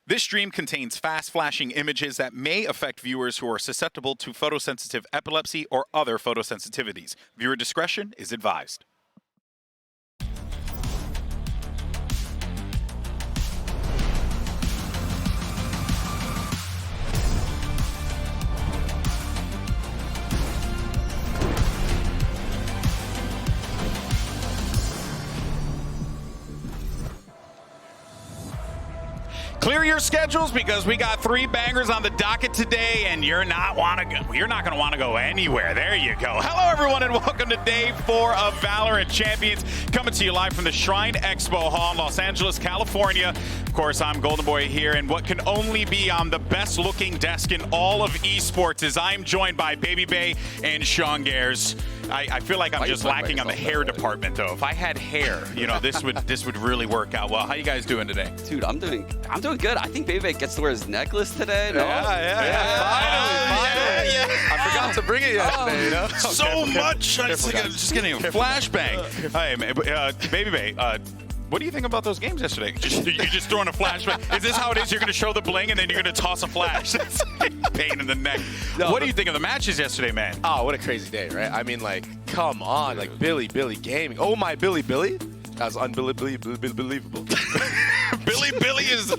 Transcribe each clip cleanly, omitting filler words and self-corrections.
This stream contains fast-flashing images that may affect viewers who are susceptible to photosensitive epilepsy or other photosensitivities. Viewer discretion is advised. Clear your schedules because we got 3 bangers on the docket today, and you're not going to want to go anywhere. There you go. Hello, everyone, and welcome to Day 4 of VALORANT Champions, coming to you live from the Shrine Expo Hall in Los Angeles, California. Of course, I'm Golden Boy here, and what can only be on the best-looking desk in all of esports is I'm joined by Baby Bay and Sean Gares. I feel like I'm just lacking on the hair department, though. If I had hair, you know, this would really work out well. How you guys doing today? Dude, I'm doing good. I think Baby gets to wear his necklace today. No? Finally. I forgot to bring it yesterday, you know? So much. I'm just getting a flashbang. Hey, man, Baby Bay, what do you think about those games yesterday? You're just throwing a flashback. Is this how it is? You're going to show the bling and then you're going to toss a flash. That's pain in the neck. No, what do you think of the matches yesterday, man? Oh, what a crazy day, right? I mean, like, come on. Like, Billy Gaming. Oh, my Billy. That was unbelievable. Billy is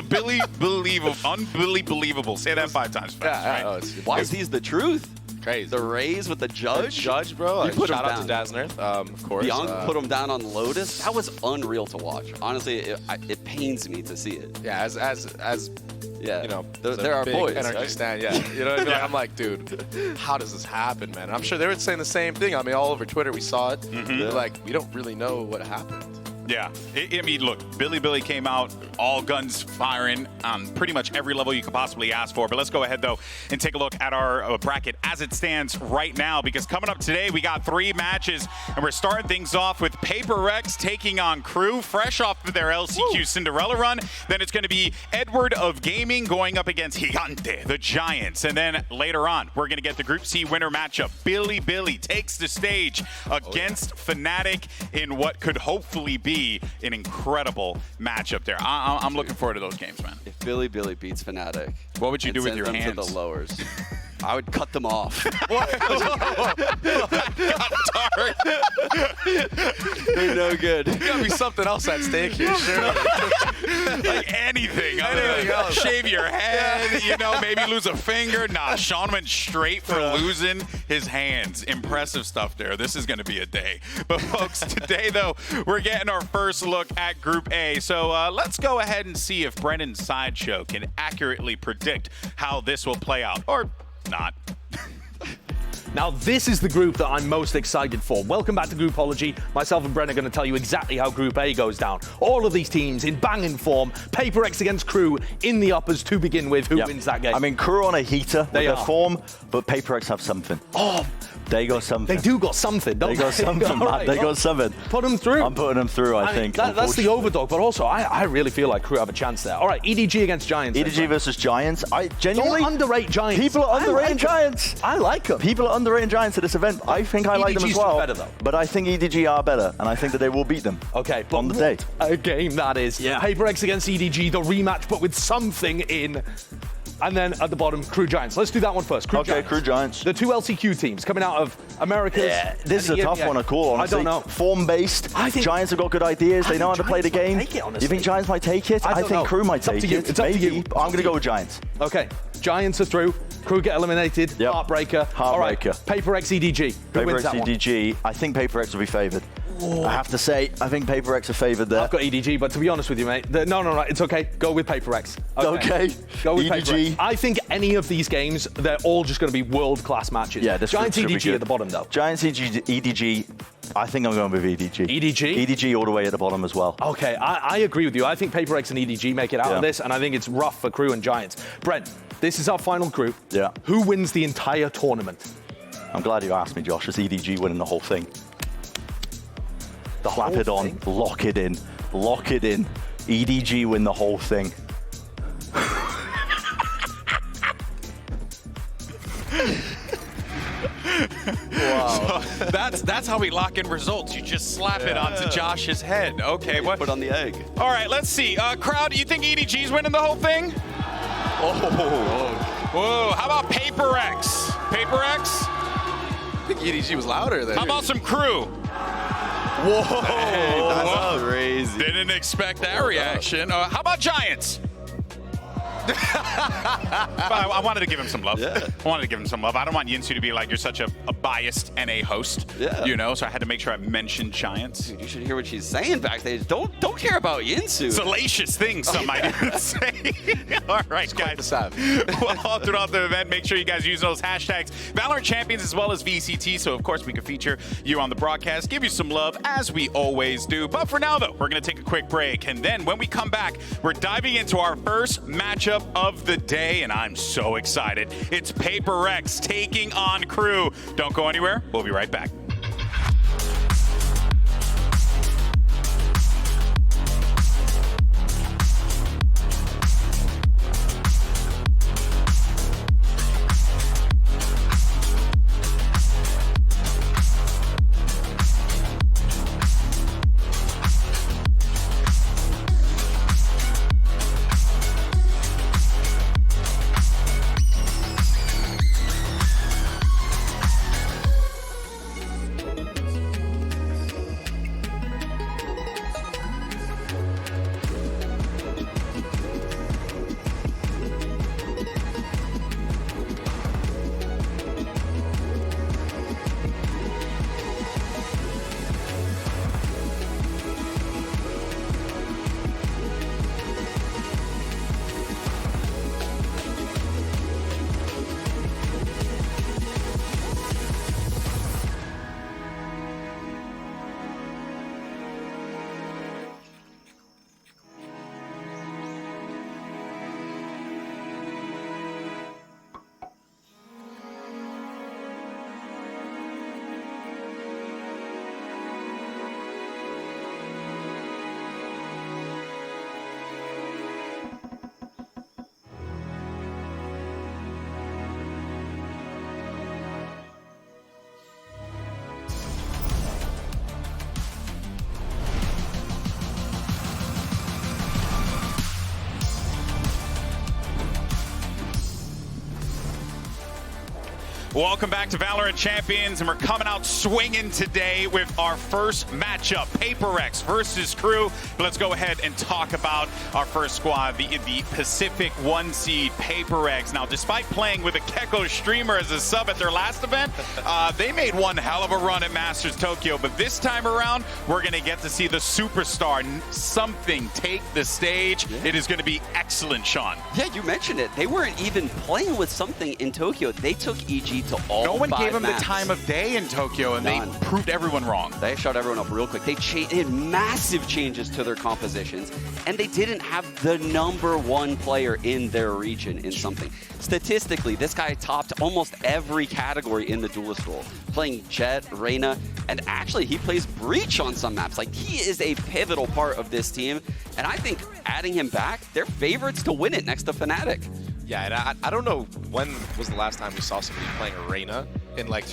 unbelievable. Say that 5 times fast, right? Why is these the truth? Crazy. The Rays with the Judge? Judge, bro. You put shout him out down. to Daznert, of course. Young put him down on Lotus. That was unreal to watch. Honestly, it pains me to see it. Yeah, as yeah, you know, there are boys. Energy right? stand, yeah. You know what I mean? Like, I'm like, dude, how does this happen, man? And I'm sure they were saying the same thing. I mean, all over Twitter, we saw it. They're like, we don't really know what happened. Yeah, I mean, look, Billy came out, all guns firing on pretty much every level you could possibly ask for. But let's go ahead, though, and take a look at our bracket as it stands right now. Because coming up today, we got 3 matches, and we're starting things off with Paper Rex taking on KRÜ, fresh off of their LCQ Cinderella run. Then it's going to be Edward of Gaming going up against Gigante, the Giants. And then later on, we're going to get the Group C winner matchup. Billy takes the stage against Fnatic in what could hopefully be an incredible matchup there. I'm looking forward to those games, man. If Billy beats Fnatic, what would you do with your hands? To the lowers. I would cut them off. They're no good. There's gotta be something else at stake here, sure. Like anything else. Shave your head, you know, maybe lose a finger. Nah, Sean went straight for losing his hands. Impressive stuff there. This is going to be a day. But folks, today, though, we're getting our first look at Group A. So let's go ahead and see if Brennan Sideshow can accurately predict how this will play out. Or not. Now, this is the group that I'm most excited for. Welcome back to Groupology. Myself and Brennan are going to tell you exactly how Group A goes down. All of these teams in banging form. Paper Rex against KRÜ in the uppers to begin with. Who wins that game? I mean, KRÜ on a heater with their form, but Paper Rex have something. Oh, they got something. They do got something, don't they? They got something, man. They got something. Put them through. I'm putting them through, I think. That's the overdog, but also I really feel like KRÜ have a chance there. All right, EDG against Giants. EDG versus Giants. I genuinely... Don't underrate Giants. People are underrating Giants. I like them. People are underrating Giants at this event. I think I like them as well. Better, though. But I think EDG are better, and I think that they will beat them. Okay, on the day. A game that is. Yeah. Paper Rex against EDG, the rematch, but with something in. And then at the bottom, KRÜ Giants. Let's do that one first. KRÜ Giants. The 2 LCQ teams coming out of America. Yeah, this is a tough one to call, honestly. I don't know. Form-based. Giants have got good ideas. They know how to play the game. You think Giants might take it? I think KRÜ might take it. It's up to you. I'm going to go with Giants. Okay, Giants are through. KRÜ get eliminated. Yep. Heartbreaker. All right. Paper X EDG. Who wins that one? Paper X EDG. I think Paper X will be favored. I have to say, I think Paper X are favored there. I've got EDG, but to be honest with you, mate, no, it's okay. Go with Paper X. Okay. Go with EDG. Paper X. I think any of these games, they're all just going to be world-class matches. Yeah, this Giants should be EDG good. at the bottom, though. Giants EDG. I think I'm going with EDG. EDG? EDG all the way at the bottom as well. Okay, I agree with you. I think Paper X and EDG make it out of this, and I think it's rough for KRÜ and Giants. Brent, this is our final group. Yeah. Who wins the entire tournament? I'm glad you asked me, Josh. It's EDG winning the whole thing. Slap it on, lock it in, lock it in. EDG win the whole thing. Wow. So that's how we lock in results. You just slap it onto Josh's head. Okay, what? Put on the egg. All right, let's see. Crowd, you think EDG's winning the whole thing? Whoa, how about Paper X? Paper X? I think EDG was louder there. How about some KRÜ? Whoa! Hey, that's crazy. Didn't expect that reaction. How about Giants? I wanted to give him some love. Yeah. I wanted to give him some love. I don't want Yinsu to be like, you're such a biased NA host. Yeah. You know, so I had to make sure I mentioned Giants. Dude, you should hear what she's saying backstage. Don't care about Yinsu. Salacious things, some might even say. All right, guys. Well, all throughout the event, make sure you guys use those hashtags VALORANT Champions as well as VCT. So, of course, we can feature you on the broadcast, give you some love, as we always do. But for now, though, we're going to take a quick break. And then when we come back, we're diving into our first matchup of the day. And I'm so excited. It's Paper X taking on KRÜ. Don't go anywhere. We'll be right back. Welcome back to VALORANT Champions, and we're coming out swinging today with our first matchup, Paper X versus KRÜ. But let's go ahead and talk about our first squad, the Pacific 1 seed Paper X. Now, despite playing with a Keko streamer as a sub at their last event, they made one hell of a run at Masters Tokyo. But this time around, we're going to get to see the superstar something take the stage. Yeah. It is going to be excellent, Sean. Yeah, you mentioned it. They weren't even playing with something in Tokyo. They took EG to all No one gave them maps. the time of day in Tokyo, and None. they proved everyone wrong. They shut everyone up real quick. They did massive changes to their compositions, and they didn't have the #1 player in their region in something. Statistically, this guy topped almost every category in the duelist role, playing Jet, Reyna, and actually he plays Breach on some maps. Like, he is a pivotal part of this team, and I think adding him back, they're favorites to win it next to Fnatic. Yeah, and I don't know when was the last time we saw somebody playing Arena in like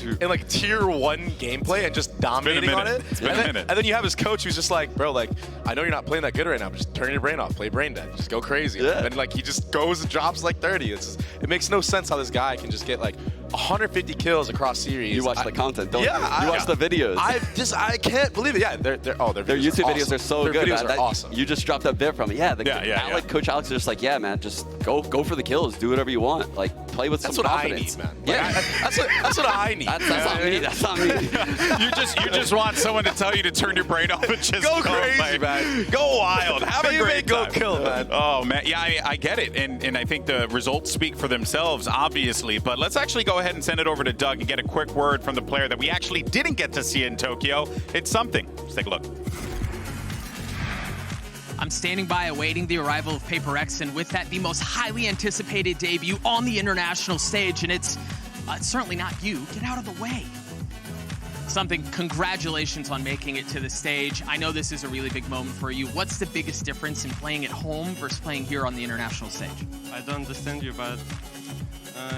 tier 1 gameplay and just dominating on it. It's been a minute. And then you have his coach who's just like, bro, like, I know you're not playing that good right now, but just turn your brain off, play brain dead, just go crazy. Yeah. And like he just goes and drops like 30. It makes no sense how this guy can just get like 150 kills across series. You watch the content, don't you? Yeah, You watch the videos. I can't believe it. Yeah, their YouTube videos are so good. good. Their videos are awesome. You just dropped a bit from it. Yeah, Coach Alex is just like, yeah, man, just go for the kills, do whatever you want. Like, play with some confidence. That's what I need, man. Yeah, that's what I need. That's not me. That's not me. You just want someone to tell you to turn your brain off and just go crazy, man. Go wild. Have a great time. Go kill, man. Oh man, yeah, I get it, and I think the results speak for themselves, obviously. But let's actually go ahead and send it over to Doug and get a quick word from the player that we actually didn't get to see in Tokyo. It's something. Let's take a look. I'm standing by awaiting the arrival of Paper X, and with that, the most highly anticipated debut on the international stage, and it's certainly not you. Get out of the way. Something, congratulations on making it to the stage. I know this is a really big moment for you. What's the biggest difference in playing at home versus playing here on the international stage? I don't understand you, but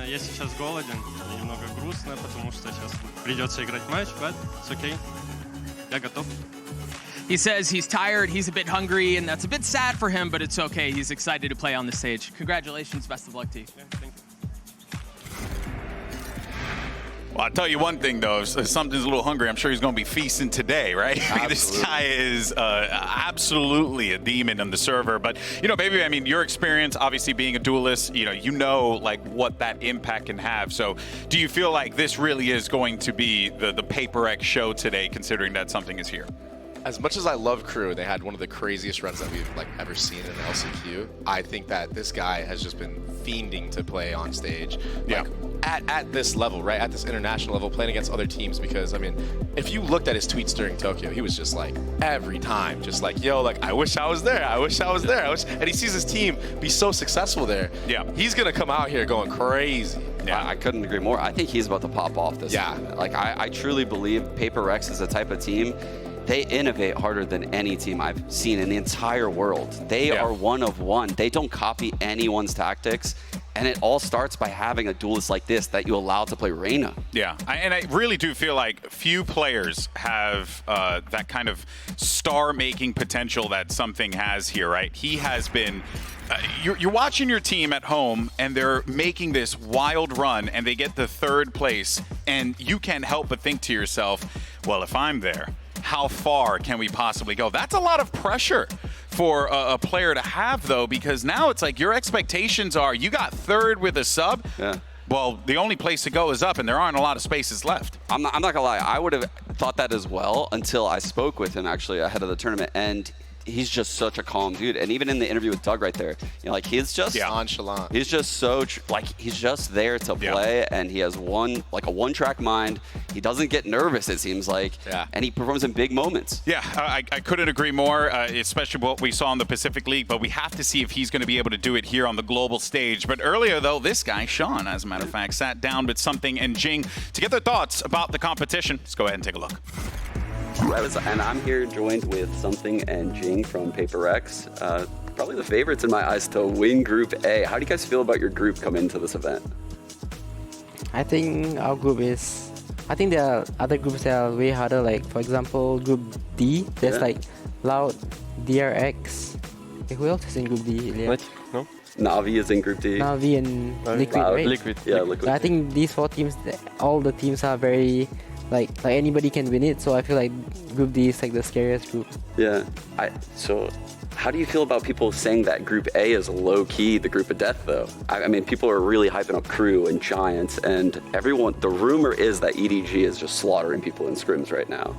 я сейчас голоден, немного грустно, потому что сейчас придется играть матч, but it's okay. Я готов. He says he's tired, he's a bit hungry, and that's a bit sad for him, but it's okay. He's excited to play on the stage. Congratulations, best of luck to you. Yeah, thank you. Well, I'll tell you one thing, though. If something's a little hungry, I'm sure he's going to be feasting today, right? This guy is absolutely a demon on the server. But, you know, baby, I mean, your experience, obviously being a duelist, you know, like, what that impact can have. So do you feel like this really is going to be the Paper X show today, considering that something is here? As much as I love KRÜ, they had one of the craziest runs that we've ever seen in LCQ. I think that this guy has just been fiending to play on stage. At this level, right? At this international level, playing against other teams, because, I mean, if you looked at his tweets during Tokyo, he was just like, every time, just like, yo, like, I wish I was there. I wish I was there. And he sees his team be so successful there. Yeah. He's going to come out here going crazy. Yeah, I couldn't agree more. I think he's about to pop off this. Yeah. Like, I truly believe Paper X is the type of team, they innovate harder than any team I've seen in the entire world. They are one of one. They don't copy anyone's tactics. And it all starts by having a duelist like this that you allow to play Reyna. Yeah, and I really do feel like few players have that kind of star-making potential that something has here, right? He has been... you're watching your team at home, and they're making this wild run, and they get the third place, and you can't help but think to yourself, well, if I'm there, how far can we possibly go? That's a lot of pressure for a player to have, though, because now it's like your expectations are you got third with a sub. Yeah. Well, the only place to go is up, and there aren't a lot of spaces left. I'm not gonna lie, I would have thought that as well until I spoke with him actually ahead of the tournament, and he's just such a calm dude. And even in the interview with Doug right there, you know, like he's just nonchalant. He's just so he's just there to play, and he has a one-track mind. He doesn't get nervous, it seems like, and he performs in big moments. Yeah, I couldn't agree more, especially what we saw in the Pacific League, but we have to see if he's going to be able to do it here on the global stage. But earlier, though, this guy, Sean, as a matter of fact, sat down with Something and Jing to get their thoughts about the competition. Let's go ahead and take a look. And I'm here joined with Something and Jing from Paper X. Probably the favorites in my eyes to win Group A. How do you guys feel about your group coming into this event? I think our group is... I think there are other groups that are way harder. Like, for example, Group D. There's like Loud, DRX. Okay, who else is in Group D? No? Navi is in Group D. Navi and Liquid, right? Liquid. Yeah, Liquid. So I think these four teams, all the teams are very... Like anybody can win it, so I feel like Group D is like the scariest group. Yeah. So how do you feel about people saying that Group A is low-key the group of death, though? I mean, people are really hyping up KRÜ and Giants, and everyone, the rumor is that EDG is just slaughtering people in scrims right now.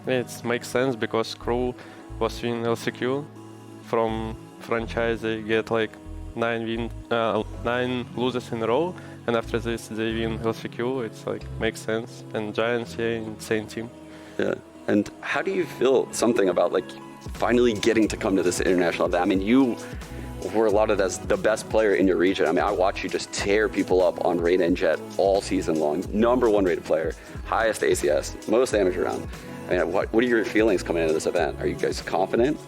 It makes sense because KRÜ was in LCQ. From franchise, they get like 9 losses in a row. And after this, they win LCQ. It's like, makes sense. And Giants, insane team. Yeah. And how do you feel something about like finally getting to come to this international event? I mean, you were lauded as the best player in your region. I mean, I watched you just tear people up on Reyna and Jet all season long. #1 rated player, highest ACS, most damage around. I mean, what are your feelings coming into this event? Are you guys confident?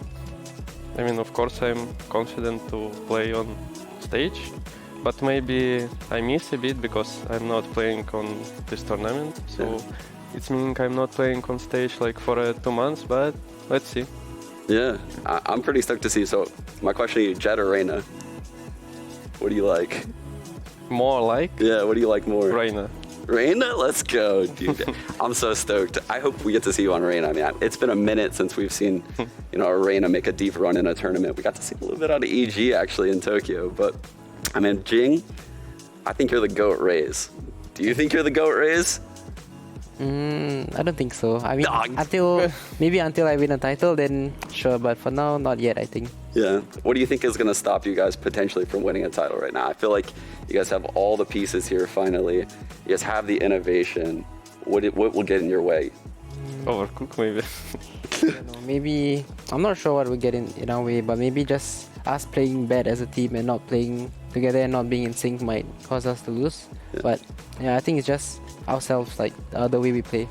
I mean, of course, I'm confident to play on stage. But maybe I miss a bit because I'm not playing on this tournament. So it's meaning I'm not playing on stage like for 2 months, but let's see. Yeah, I'm pretty stoked to see. So my question to you, Jet or Reyna? What do you like? More like? Yeah, what do you like more? Reyna. Reyna? Let's go, dude. I'm so stoked. I hope we get to see you on Reyna. I mean, it's been a minute since we've seen, a Reyna make a deep run in a tournament. We got to see a little bit out of EG actually in Tokyo, but I mean, Jing, I think you're the GOAT Rays. Do you think you're the GOAT Rays? I don't think so. I mean, until I win a title, then sure. But for now, not yet, I think. Yeah. What do you think is going to stop you guys potentially from winning a title right now? I feel like you guys have all the pieces here finally. You guys have the innovation. What will get in your way? Overcook, maybe. I don't know, maybe, I'm not sure what will get in our way, but maybe just us playing bad as a team and not playing together and not being in sync might cause us to lose. Yeah. But yeah, I think it's just ourselves, like the way we play.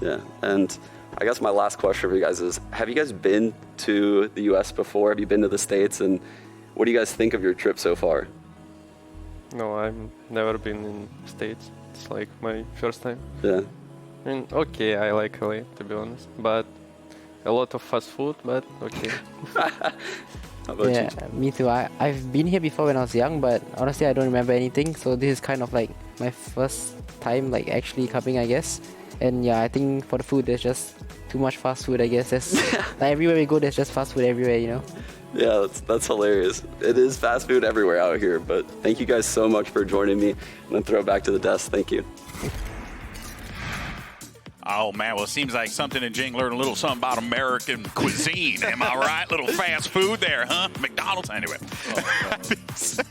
Yeah, and I guess my last question for you guys is, have you guys been to the US before? Have you been to the States? And what do you guys think of your trip so far? No, I've never been in States. It's like my first time. Yeah. I mean, okay, I like LA, to be honest, but a lot of fast food, but okay. How about Yeah, me too. I've been here before when I was young, but honestly, I don't remember anything. So this is kind of like my first time like actually coming, I guess. And yeah, I think for the food, there's just too much fast food, I guess. There's, like everywhere we go, there's just fast food everywhere, you know? Yeah, that's hilarious. It is fast food everywhere out here, but thank you guys so much for joining me. I'm going to throw it back to the desk. Thank you. Oh, man, well, it seems like something in Jing learned a little something about American cuisine. Am I right? Little fast food there, huh? McDonald's, anyway.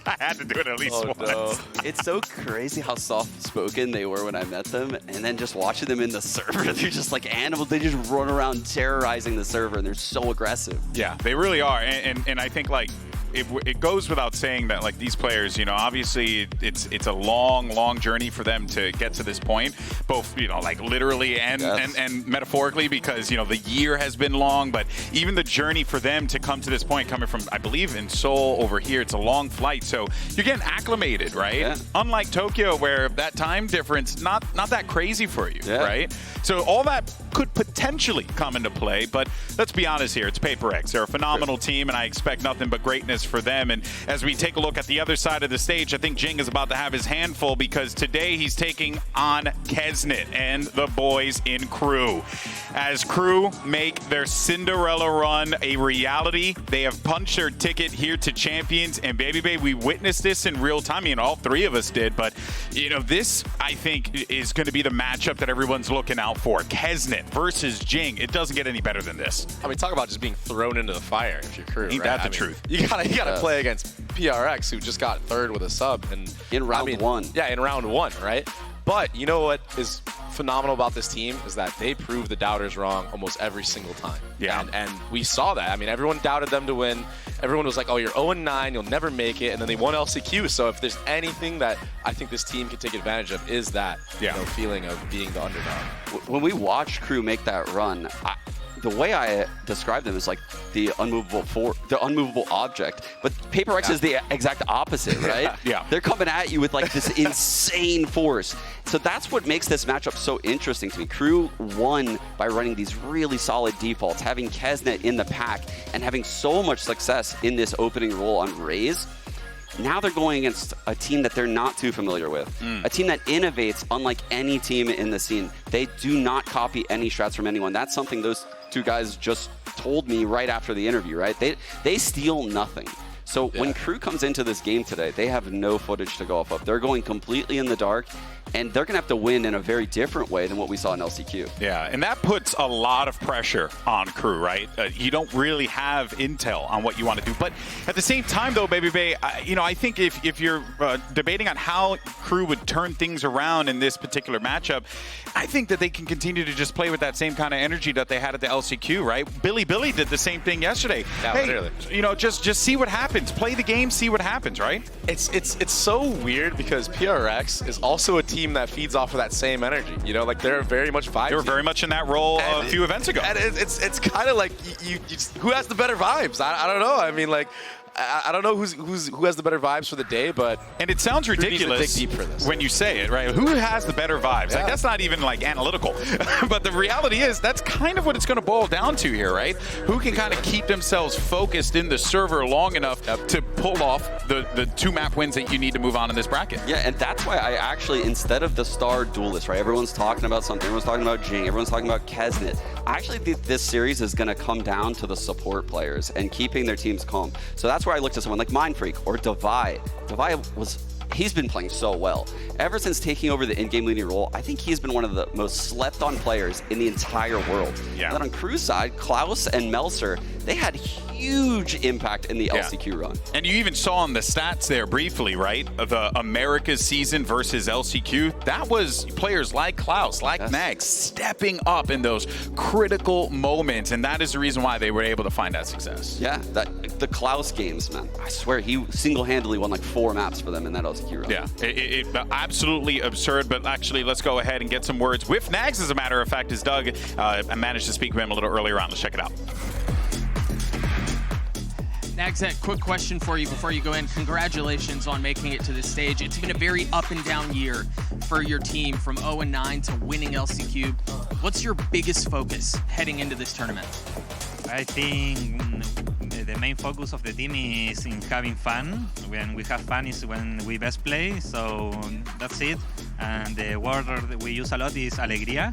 I had to do it at least once. No. It's so crazy how soft-spoken they were when I met them, and then just watching them in the server, they're just like animals. They just run around terrorizing the server, and they're so aggressive. Yeah, they really are. And I think, like, it goes without saying that, like, these players, you know, obviously it's a long journey for them to get to this point, both, you know, like literally and metaphorically, because, you know, the year has been long, but even the journey for them to come to this point, coming from, I believe, in Seoul over here, it's a long flight, so you're getting acclimated, right? Yeah. Unlike Tokyo, where that time difference not that crazy for you, right? So all that could potentially come into play, but let's be honest here, it's Paper X. They're a phenomenal team, and I expect nothing but greatness for them. And as we take a look at the other side of the stage, I think Jing is about to have his handful, because today he's taking on Kesnet and the boys in KRÜ. As KRÜ make their Cinderella run a reality, they have punched their ticket here to Champions, and baby, we witnessed this in real time. I mean, all three of us did, but you know, this I think is going to be the matchup that everyone's looking out for. Kesnet versus Jing. It doesn't get any better than this. I mean, talk about just being thrown into the fire if you're KRÜ. Ain't that the truth? You gotta play against PRX, who just got third with a sub, and In round one. Yeah, in round one, right? But you know what is phenomenal about this team is that they prove the doubters wrong almost every single time. Yeah. And we saw that. I mean, everyone doubted them to win. Everyone was like, oh, you're 0-9, you'll never make it. And then they won LCQ. So if there's anything that I think this team can take advantage of, is that you know, feeling of being the underdog. When we watch KRÜ make that run, the way I describe them is like the unmovable object, but Paper X is the exact opposite, right? Yeah. They're coming at you with like this insane force. So that's what makes this matchup so interesting to me. KRÜ won by running these really solid defaults, having Kesnet in the pack, and having so much success in this opening role on Raze. Now they're going against a team that they're not too familiar with. A team that innovates unlike any team in the scene. They do not copy any strats from anyone. That's something those two guys just told me right after the interview, right? They steal nothing. So when KRÜ comes into this game today, they have no footage to go off of. They're going completely in the dark, and they're going to have to win in a very different way than what we saw in LCQ. Yeah, and that puts a lot of pressure on KRÜ, right? You don't really have intel on what you want to do. But at the same time, though, Baby Bay, you know, I think if you're debating on how KRÜ would turn things around in this particular matchup, I think that they can continue to just play with that same kind of energy that they had at the LCQ, right? Billy did the same thing yesterday. Yeah, hey, literally. you know, just see what happens. Play the game, see what happens, right? It's so weird because PRX is also a team that feeds off of that same energy. You know, like they're very much vibe. They were very much in that role a few events ago. And it's kind of like you who has the better vibes? I don't know. I mean, like, I don't know who has the better vibes for the day, but and it sounds ridiculous dig deep for this. when you say it, right? Who has the better vibes? Yeah. Like that's not even like analytical, but the reality is that's kind of what it's going to boil down to here, right? Who can kind of keep themselves focused in the server long enough to pull off the 2 map wins that you need to move on in this bracket? Yeah, and that's why I actually, instead of the star duelist, right? Everyone's talking about something. Everyone's talking about Jing. Everyone's talking about Kesnet. I actually think this series is going to come down to the support players and keeping their teams calm. So that's where I looked at someone like Mindfreak or Divai. He's been playing so well. Ever since taking over the in-game leading role, I think he's been one of the most slept-on players in the entire world. Yeah. And then on KRÜ's side, Klaus and Melser, they had huge impact in the LCQ run. And you even saw on the stats there briefly, right? The Americas season versus LCQ. That was players like Klaus, like Nags, stepping up in those critical moments. And that is the reason why they were able to find that success. Yeah, the Klaus games, man. I swear, he single-handedly won like 4 maps for them in that LCQ run. Yeah, it absolutely absurd. But actually, let's go ahead and get some words with Nags, as a matter of fact, as Doug I managed to speak with him a little earlier on. Let's check it out. Nagzet, quick question for you before you go in. Congratulations on making it to this stage. It's been a very up and down year for your team, from 0-9 to winning LCQ. What's your biggest focus heading into this tournament? I think the main focus of the team is in having fun. When we have fun is when we best play, so that's it. And the word that we use a lot is alegría.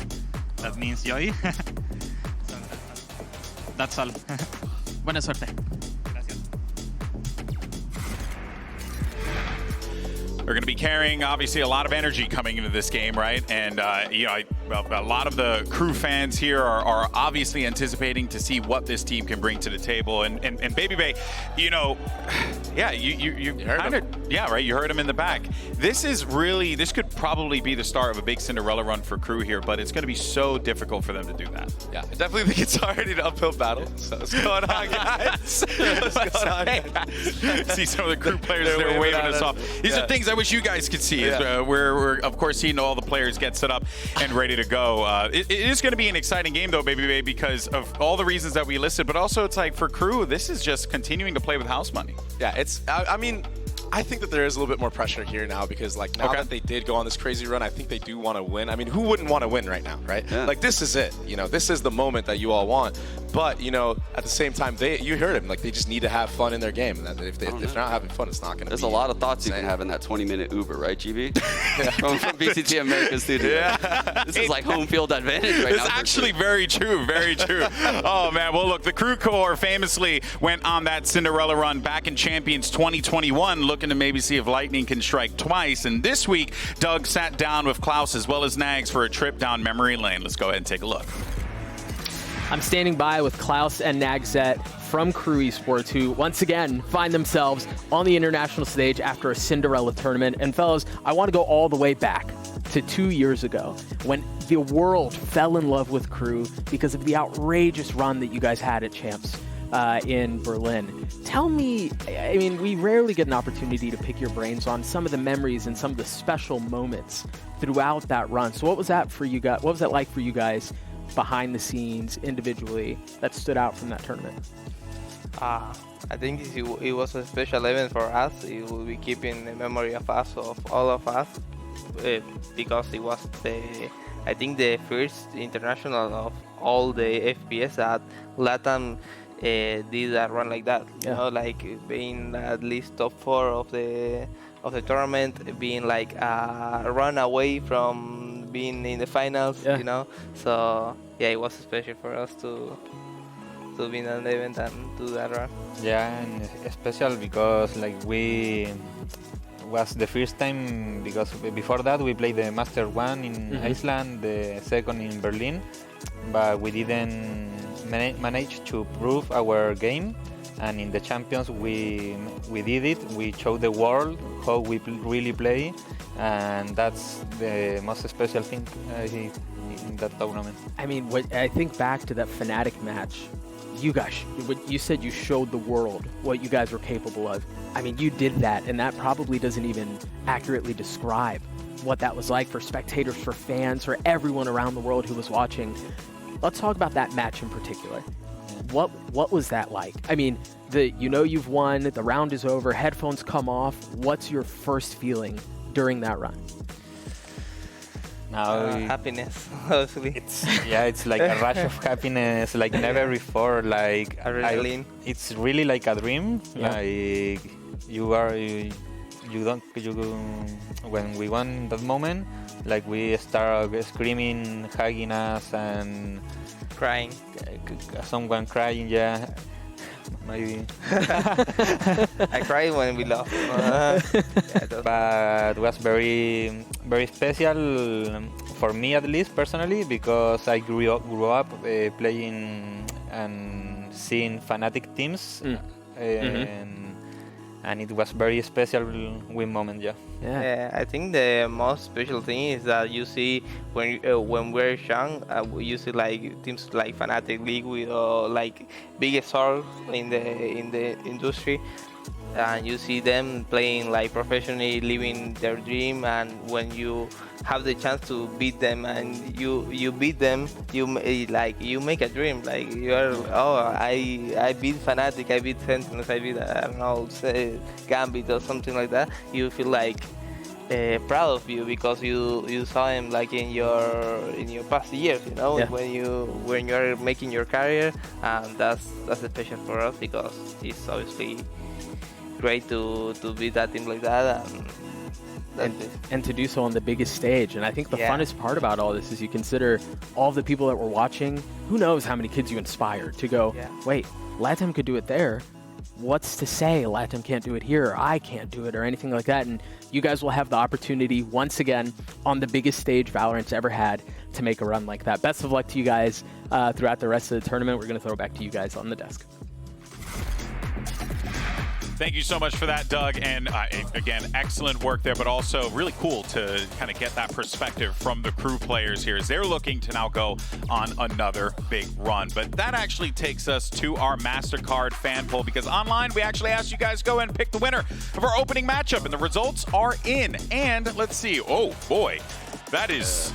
That means joy. So that's all. Buena suerte. They're going to be carrying, obviously, a lot of energy coming into this game, right? And, you know, a lot of the KRÜ fans here are obviously anticipating to see what this team can bring to the table. And Baby Bay, you know, yeah, you heard him. Yeah, right, you heard him in the back. This could probably be the start of a big Cinderella run for KRÜ here, but it's going to be so difficult for them to do that. Yeah, I definitely think it's already an uphill battle. So what's going on, guys? What's going on, guys? See some of the KRÜ players there waving us off. These are things I wish you guys could see. We're of course seeing all the players get set up and ready to go. It is going to be an exciting game though, Baby Bay, because of all the reasons that we listed, but also it's like for KRÜ, this is just continuing to play with house money. Yeah, I mean, I think that there is a little bit more pressure here now because, like, now that they did go on this crazy run, I think they do want to win. I mean, who wouldn't want to win right now, right? Yeah. Like, this is it. You know, this is the moment that you all want. But, you know, at the same time, you heard him. Like, they just need to have fun in their game. And if they're not having fun, it's not going to be. There's a lot of thoughts you can have in that 20-minute Uber, right, GB? From BCT America Studio. Yeah. This is like home field advantage right now. It's actually very true, very true. Oh, man. Well, look, the KRÜ Core famously went on that Cinderella run back in Champions 2021, looking to maybe see if Lightning can strike twice. And this week, Doug sat down with Klaus as well as Nags for a trip down memory lane. Let's go ahead and take a look. I'm standing by with Klaus and Nagzet from KRÜ Esports, who once again find themselves on the international stage after a Cinderella tournament. And fellas, I want to go all the way back to 2 years ago when the world fell in love with KRÜ because of the outrageous run that you guys had at Champs in Berlin. Tell me, I mean, we rarely get an opportunity to pick your brains on some of the memories and some of the special moments throughout that run. So what was that for you guys? What was that like for you guys behind the scenes, individually, that stood out from that tournament? I think it was a special event for us. It will be keeping the memory of us, of all of us, because it was I think the first international of all the FPS that LATAM did a run like that. You know, like being at least top 4 of the tournament, being like a run away from being in the finals. You know, so yeah, it was special for us to be in an event and do that run. Yeah, and special because like we was the first time, because before that we played the Master 1 in Iceland, the second in Berlin, but we didn't manage to prove our game. And in the Champions we did it. We showed the world how we really play, and that's the most special thing in that tournament. I mean, I think back to that Fnatic match. You said you showed the world what you guys were capable of. I mean, you did that, and that probably doesn't even accurately describe what that was like for spectators, for fans, for everyone around the world who was watching. Let's talk about that match in particular. What was that like? I mean, you've won, the round is over, headphones come off. What's your first feeling during that run? Happiness, obviously. It's like a rush of happiness, like never before. Like it's really like a dream. Yeah. Like when we won that moment, like we start screaming, hugging us, and crying. Someone crying, yeah. Maybe. I cried when we lost. But it was very, very special for me, at least personally, because I grew up playing and seeing Fnatic teams, and it was very special win moment. Yeah, I think the most special thing is that you see when we're young, you see like teams like Fnatic, Liquid, or like biggest stars in the industry, and you see them playing like professionally, living their dream. And when you have the chance to beat them and you beat them, you make a dream. Like you're, I beat Fnatic, I beat Sentinels, I beat, I don't know, Gambit or something like that. You feel like proud of you because you saw him like in your past years, you know, Yeah. when you're making your career, and that's special for us because it's obviously great to beat that team like that, and that's it. And to do so on the biggest stage. And I think the Yeah. funnest part about all this is you consider all of the people that were watching. Who knows how many kids you inspired to go, Yeah. wait, LATAM could do it there. What's to say LATAM can't do it here, or I can't do it, or anything like that? And you guys will have the opportunity once again on the biggest stage Valorant's ever had to make a run like that. Best of luck to you guys throughout the rest of the tournament. We're going to throw it back to you guys on the desk. Thank you so much for that, Doug. And again, excellent work there, but also really cool to kind of get that perspective from the KRÜ players here as they're looking to now go on another big run. But that actually takes us to our MasterCard fan poll, because online we actually asked you guys to go and pick the winner of our opening matchup, and the results are in. And let's see. Oh, boy. That is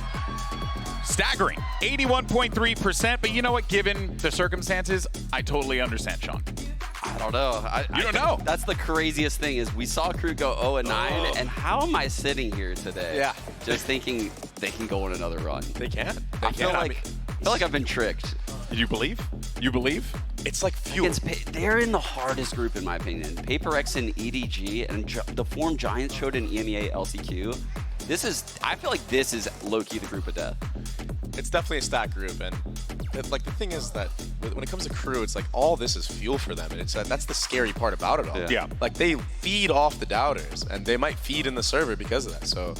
staggering. 81.3%. But you know what? Given the circumstances, I totally understand, Sean. I don't know. You don't know? That's the craziest thing is we saw KRÜ go 0-9, and how am I sitting here today? Yeah. Just thinking they can go on another run. They can. I feel like I've been tricked. You believe? You believe? It's like fuel. They're in the hardest group in my opinion. PaperX and EDG, and the form Giants showed in EMEA LCQ. I feel like this is low-key the group of death. It's definitely a stack group, and like the thing is that when it comes to KRÜ, it's like all this is fuel for them, and it's that's the scary part about it all. Yeah. Like they feed off the doubters, and they might feed in the server because of that. So.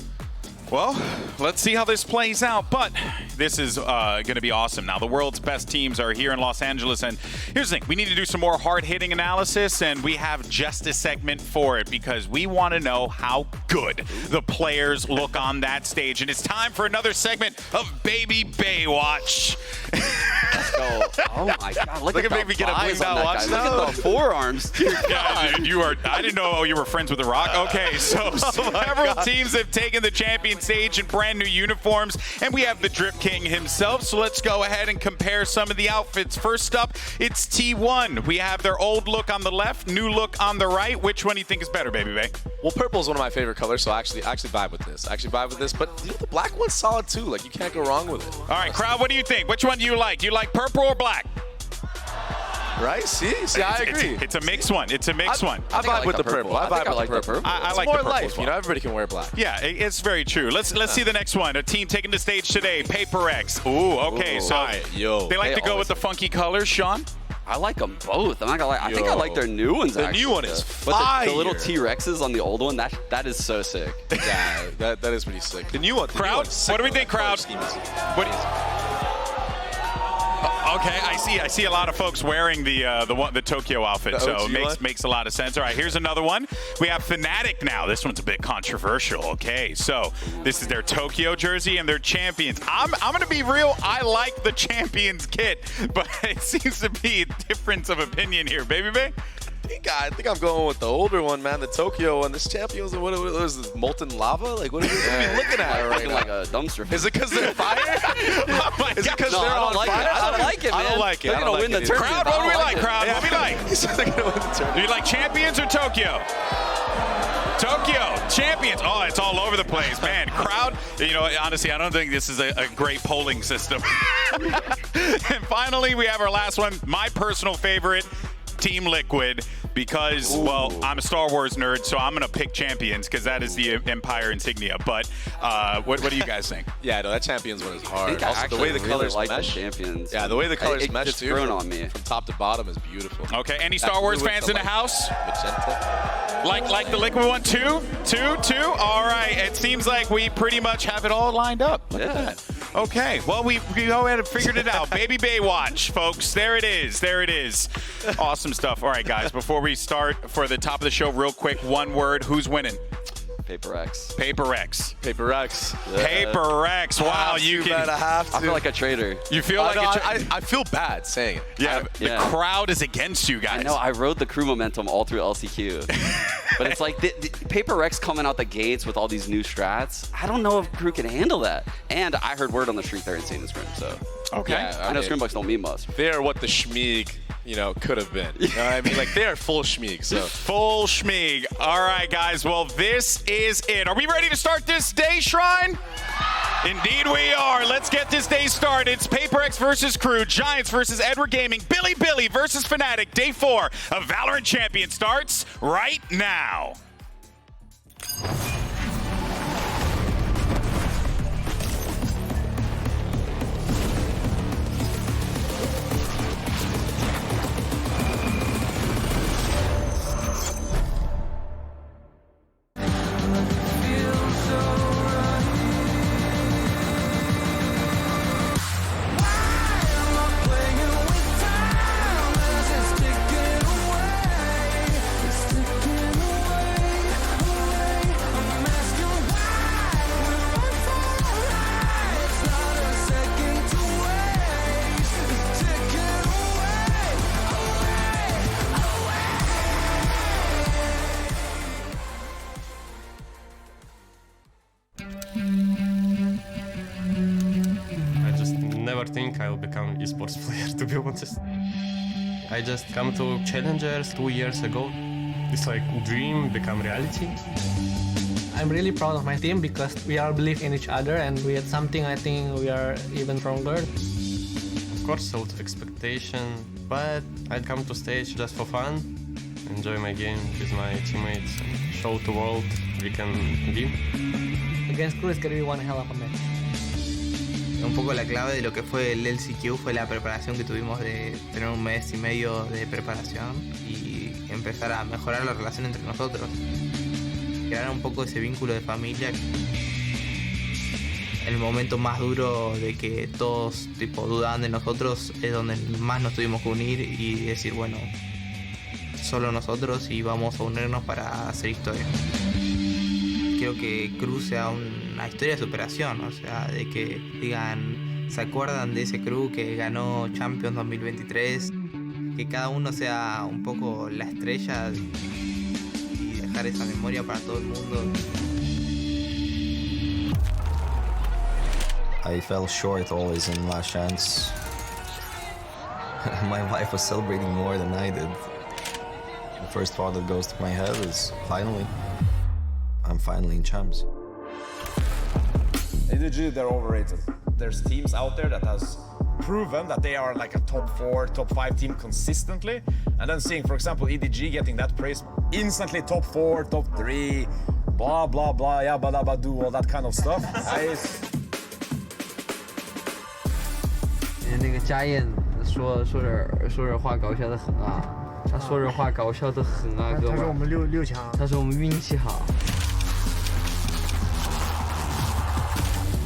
Well, let's see how this plays out, but this is going to be awesome. Now, the world's best teams are here in Los Angeles, and here's the thing. We need to do some more hard-hitting analysis, and we have just a segment for it because we want to know how good the players look on that stage, and it's time for another segment of Baby Baywatch. Let's go. Oh, my God. Look at Baby get a blinged out watch Look at the forearms. Yeah, dude, I didn't know you were friends with The Rock. Okay, so several teams have taken the champion stage in brand new uniforms, and we have the Drip King himself, so let's go ahead and compare some of the outfits. First up, it's T1. We have their old look on the left, new look on the right. Which one do you think is better, Baby Bay? Well, purple is one of my favorite colors, so I actually vibe with this. But the black one's solid too. Like, you can't go wrong with it. All right, crowd, what do you think? Which one do you like? Do you like purple or black? Right? See, I agree. It's a mixed one. It's a mixed one. I vibe with the purple. I vibe with the purple. I like more the purple life. as well. You know, everybody can wear black. Yeah, it's very true. Let's see the next one. A team taking the stage today, PaperX. Ooh, okay. So they like to go with the funky colors, Sean? I like them both. I'm not gonna lie. I think I like their new ones. The new one is fire. But the little T-Rexes on the old one, that is so sick. Yeah, that is pretty sick. The new one. Crowd, what do we think, crowd? What do you? Okay, I see a lot of folks wearing the Tokyo outfit, so it makes a lot of sense. All right, here's another one. We have Fnatic now. This one's a bit controversial. Okay, so this is their Tokyo jersey and their champions. I'm gonna be real. I like the champions kit, but it seems to be a difference of opinion here, Baby Bay. I think I'm going with the older one, man. The Tokyo one. This Champions, what is this? Molten lava? Like, what are we looking at right now? Like a dumpster. Is it because they're fire? Oh my Is it because No, they're I on don't like fire? it. I don't like it, man. I don't like it. They're gonna win the tournament. Crowd, what do we like, crowd? What do we like? They're gonna win the tournament. Do you like champions or Tokyo? Tokyo, champions. Oh, it's all over the place, man. Crowd, you know, honestly, I don't think this is a great polling system. And finally, we have our last one, my personal favorite, Team Liquid, because, well, I'm a Star Wars nerd, so I'm going to pick Champions because that is the Empire insignia. But what do you guys think? Yeah, no, that Champions one is hard. Also, the way the colors like mesh. the Champions. Yeah, the way the colors mesh, too, grown on me. From top to bottom is beautiful. Okay, any Star Wars fans in the house? Magenta. Like the Liquid one, two? All right, it seems like we pretty much have it all lined up. Look at that. Okay, well, we go ahead and figured it out. Baby Baywatch, folks. There it is. Awesome stuff. All right, guys, before we start for the top of the show, real quick, one word. Who's winning? PaperX. PaperX. Wow, you can. I feel like a traitor. You feel like I feel bad saying it. Yeah, the crowd is against you guys. I know. I rode the KRÜ momentum all through LCQ. But it's like the PaperX coming out the gates with all these new strats. I don't know if KRÜ can handle that. And I heard word on the street they're insane in Scrim, so. Okay. Yeah, I know Scrimbucks don't mean much. They're what the Schmieg, you know, could have been. You know what I mean? Like, they are full schmeeg, so. Full schmeeg. All right, guys. Well, this is it. Are we ready to start this day, Shrine? Indeed we are. Let's get this day started. It's PaperX versus KRÜ, Giants versus Edward Gaming, Billy versus Fnatic. Day 4 of VALORANT Champions starts right now. Never think I'll become esports player, to be honest. I just come to Challengers 2 years ago. It's like dream become reality. I'm really proud of my team because we all believe in each other and we had something I think we are even stronger. Of course, a lot of expectation, but I come to stage just for fun, enjoy my game with my teammates, and show the world we can win. Against KRÜ is going to be one hell of a match. Un poco la clave de lo que fue el LCQ fue la preparación que tuvimos de tener 1 mes y medio de preparación y empezar a mejorar la relación entre nosotros. Crear un poco ese vínculo de familia. El momento más duro de que todos dudaban de nosotros es donde más nos tuvimos que unir y decir, bueno, solo nosotros y vamos a unirnos para hacer historia. Creo que KRÜ sea una historia de superación, o sea, de que digan, ¿se acuerdan de ese KRÜ que ganó Champions 2023? Que cada uno sea un poco la estrella y dejar esa memoria para todo el mundo. I fell short always in last chance. My wife was celebrating more than I did. The first thought that goes to my head is, finally. I'm finally in champs. EDG, they're overrated. There's teams out there that has proven that they are like a top 4, top 5 team consistently, and then seeing, for example, EDG getting that praise, instantly top 4, top 3, blah blah blah, yabba dabba do, all that kind of stuff. 那个家燕说点话搞笑的很啊，他说点话搞笑的很啊，哥们。他说我们六强，他说我们运气好。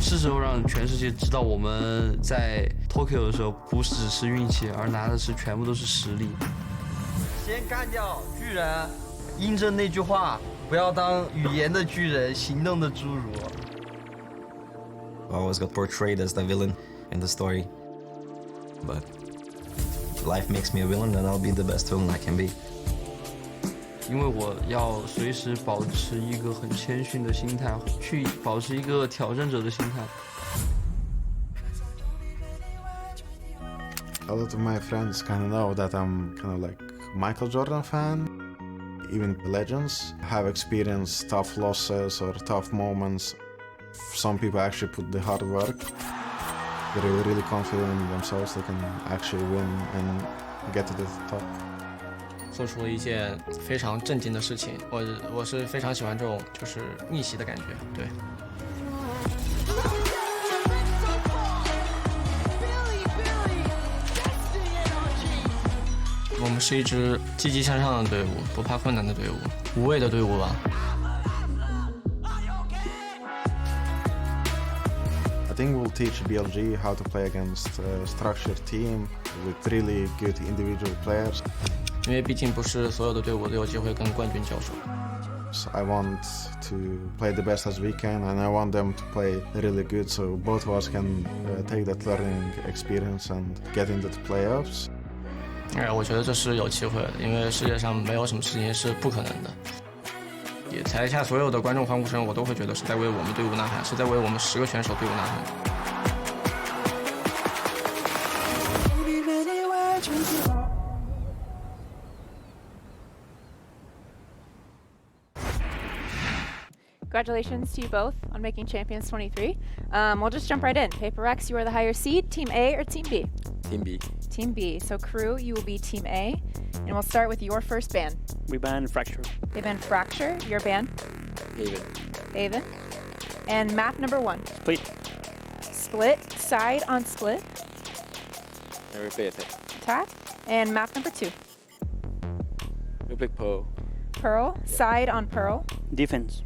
是时候让全世界知道我们在 Tokyo 的时候不只是运气，而拿的是全部都是实力。先干掉巨人，印证那句话：不要当语言的巨人，行动的侏儒。I always got portrayed as the villain in the story, but life makes me a villain, and I'll be the best villain I can be. 因为我要随时保持一个很谦逊的心态，去保持一个挑战者的心态。A lot of my friends kind of know that I'm kind of like Michael Jordan fan. Even the legends have experienced tough losses or tough moments. Some people actually put the hard work. They're really confident in themselves. They can actually win and get to the top. 做出了一件非常震惊的事情，我是非常喜欢这种就是逆袭的感觉，对。我们是一支积极向上的队伍，不怕困难的队伍，无畏的队伍吧。I think we'll teach BLG how to play against a structured team with really good individual players. 因为毕竟不是所有的队伍都有机会跟冠军交手。So I want to play the best as we can, and I want them to play really good, so both of us can take that learning experience and get into the playoffs. 我觉得这是有机会的，因为世界上没有什么事情是不可能的。也台下所有的观众欢呼声，我都会觉得是在为我们队伍呐喊，是在为我们10个选手队伍呐喊。Congratulations to you both on making Champions 23. We'll just jump right in. PaperX, you are the higher seed. Team A or Team B? Team B. Team B. So KRÜ, you will be Team A. And we'll start with your first ban. We ban Fracture. They ban Fracture. Your ban? Haven. Haven. And map number 1. Split. Split. Side on split. Attack. And map number 2. We pick Pearl. Pearl. Side on Pearl. Defense.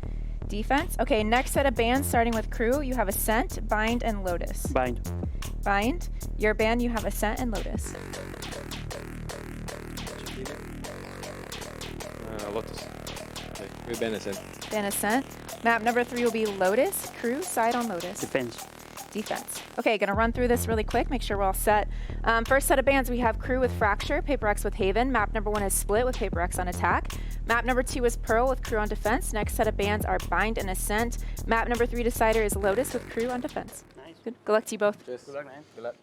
Defense. Okay, next set of bans starting with KRÜ. You have Ascent, Bind, and Lotus. Bind. Bind. Your ban, you have Ascent and Lotus. Lotus. Okay. We ban Ascent. Ban Ascent. Map number 3 will be Lotus. KRÜ, side on Lotus. Defense. Defense. Okay, gonna run through this really quick, make sure we're all set. First set of bans, we have KRÜ with Fracture, PaperX with Haven. Map number 1 is Split with PaperX on attack. Map number 2 is Pearl with KRÜ on defense. Next set of bans are Bind and Ascent. Map number 3 decider is Lotus with KRÜ on defense. Nice. Good luck to you both. Cheers. Good luck, man. Good luck.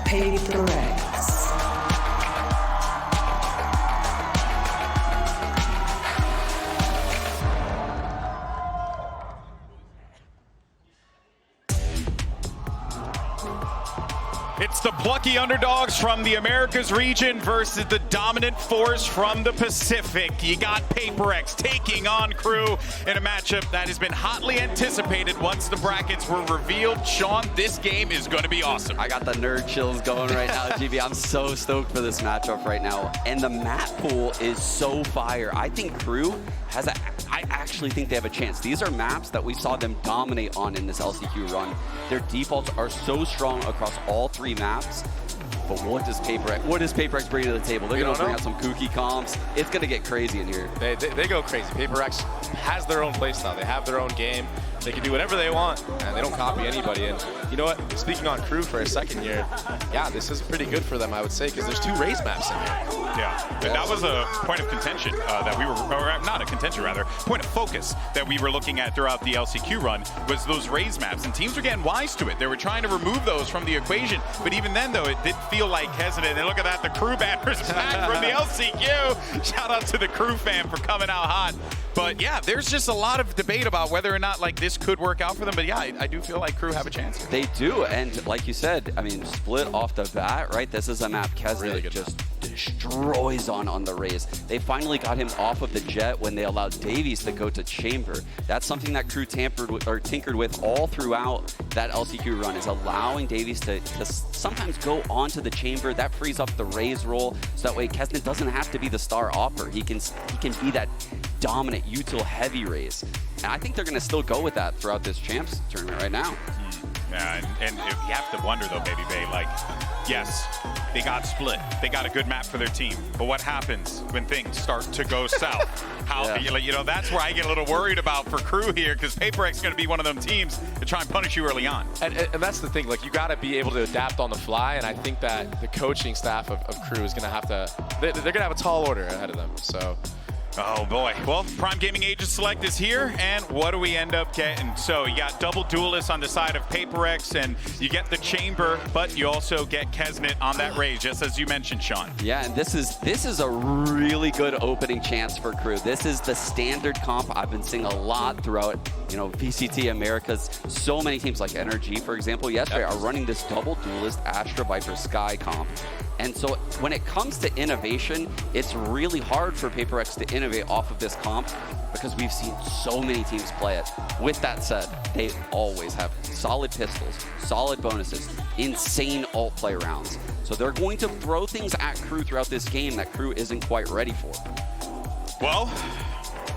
PaperX. It's the plucky underdogs from the Americas region versus the dominant force from the Pacific. You got PaperX taking on KRÜ in a matchup that has been hotly anticipated once the brackets were revealed. Sean, this game is going to be awesome. I got the nerd chills going right now, GB. I'm so stoked for this matchup right now. And the map pool is so fire. I think KRÜ has I actually think they have a chance. These are maps that we saw them dominate on in this LCQ run. Their defaults are so strong across all 3 maps. But what does PaperX bring to the table? They're going to bring out some kooky comps. It's going to get crazy in here. They go crazy. PaperX has their own playstyle. They have their own game. They can do whatever they want, and they don't copy anybody. And you know what? Speaking on KRÜ for a second here, yeah, this is pretty good for them, I would say, because there's 2 raise maps in here. Yeah, and that was a point of contention that we were, or not a contention rather, point of focus that we were looking at throughout the LCQ run was those raise maps, and teams were getting wise to it. They were trying to remove those from the equation, but even then, though, it did feel like hesitant. And look at that, the KRÜ banners back from the LCQ. Shout out to the KRÜ fan for coming out hot. But yeah, there's just a lot of debate about whether or not like this could work out for them. But yeah, I do feel like KRÜ have a chance. They do, and like you said, I mean, Split off the bat, right? This is a map Kesnet really just destroys on the raise. They finally got him off of the jet when they allowed Davies to go to chamber. That's something that KRÜ tinkered with all throughout that LCQ run, is allowing Davies to sometimes go onto the chamber. That frees up the raise roll, so that way Kesnet doesn't have to be the star offer. He can be that dominant util heavy raise. And I think they're going to still go with that throughout this champs tournament right now. Yeah, and you have to wonder though, Baby Bay, like, yes, they got Split. They got a good map for their team. But what happens when things start to go south? How, you know, that's where I get a little worried about for KRÜ here, because PaperX is going to be one of them teams to try and punish you early on. And that's the thing, like, you got to be able to adapt on the fly, and I think that the coaching staff of KRÜ is going to have to, they're going to have a tall order ahead of them, so. Oh boy. Well, Prime Gaming Agent Select is here, and what do we end up getting? So you got double duelists on the side of PaperX, and you get the chamber, but you also get Kesnet on that raise, just as you mentioned, Sean. Yeah, and this is a really good opening chance for KRÜ. This is the standard comp I've been seeing a lot throughout, you know, VCT Americas. So many teams like NRG, for example, yesterday are running this double duelist Astra Viper Sky comp. And so when it comes to innovation, it's really hard for PaperX to innovate off of this comp because we've seen so many teams play it. With that said, they always have solid pistols, solid bonuses, insane alt play rounds. So they're going to throw things at KRÜ throughout this game that KRÜ isn't quite ready for. Well,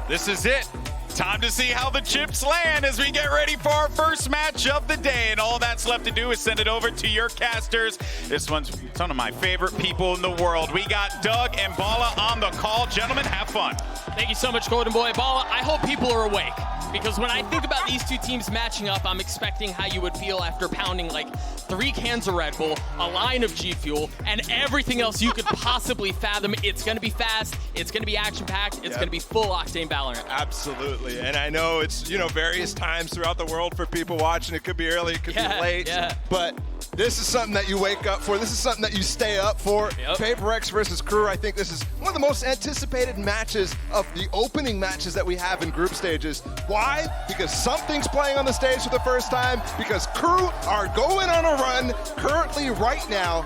this is it. Time to see how the chips land as we get ready for our first match of the day. And all that's left to do is send it over to your casters. This one's one of my favorite people in the world. We got Doug and Bala on the call. Gentlemen, have fun. Thank you so much, Golden Boy. Balla, I hope people are awake, because when I think about these two teams matching up, I'm expecting how you would feel after pounding like 3 cans of Red Bull, a line of G Fuel, and everything else you could possibly fathom. It's going to be fast, it's going to be action-packed, it's going to be full octane Valorant. Absolutely, and I know it's, you know, various times throughout the world for people watching. It could be early, it could be late, but this is something that you wake up for. This is something that you stay up for. PaperX versus KRÜ. I think this is one of the most anticipated matches of the opening matches that we have in group stages. Why? Because something's playing on the stage for the first time, because KRÜ are going on a run currently right now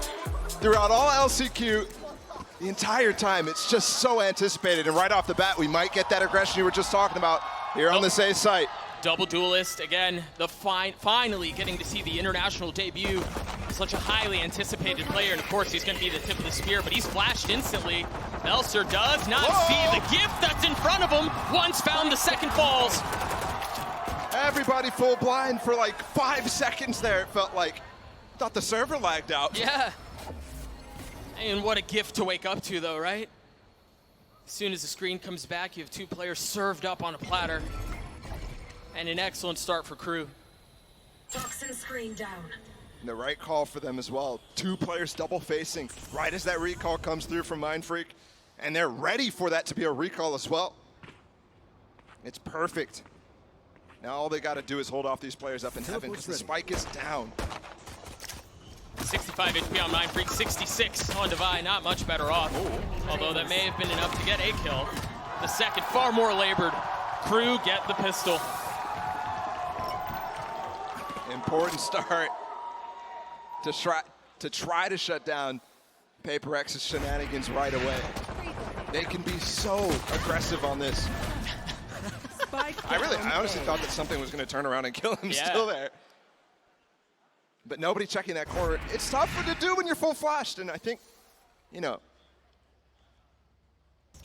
throughout all LCQ. The entire time, it's just so anticipated, and right off the bat, we might get that aggression you were just talking about here on this A site. Double duelist, again, the finally getting to see the international debut. Such a highly anticipated player, and of course he's going to be the tip of the spear, but he's flashed instantly. Melser does not see the gift that's in front of him. Once found, the second falls. Everybody full blind for like 5 seconds there, it felt like. Thought the server lagged out. Yeah. And what a gift to wake up to, though, right? As soon as the screen comes back, you have 2 players served up on a platter. And an excellent start for KRÜ. Toxin screen down. And the right call for them as well. 2 players double facing right as that recall comes through from Mindfreak. And they're ready for that to be a recall as well. It's perfect. Now all they got to do is hold off these players up in heaven, because the spike is down. 65 HP on Mindfreak, 66 on Divine, not much better off. Although that may have been enough to get a kill. The second, far more labored. KRÜ get the pistol. Important start to try to shut down PaperX's shenanigans right away. They can be so aggressive on this. I honestly thought that something was going to turn around and kill him still there. But nobody checking that corner. It's tougher to do when you're full flashed, and I think, you know,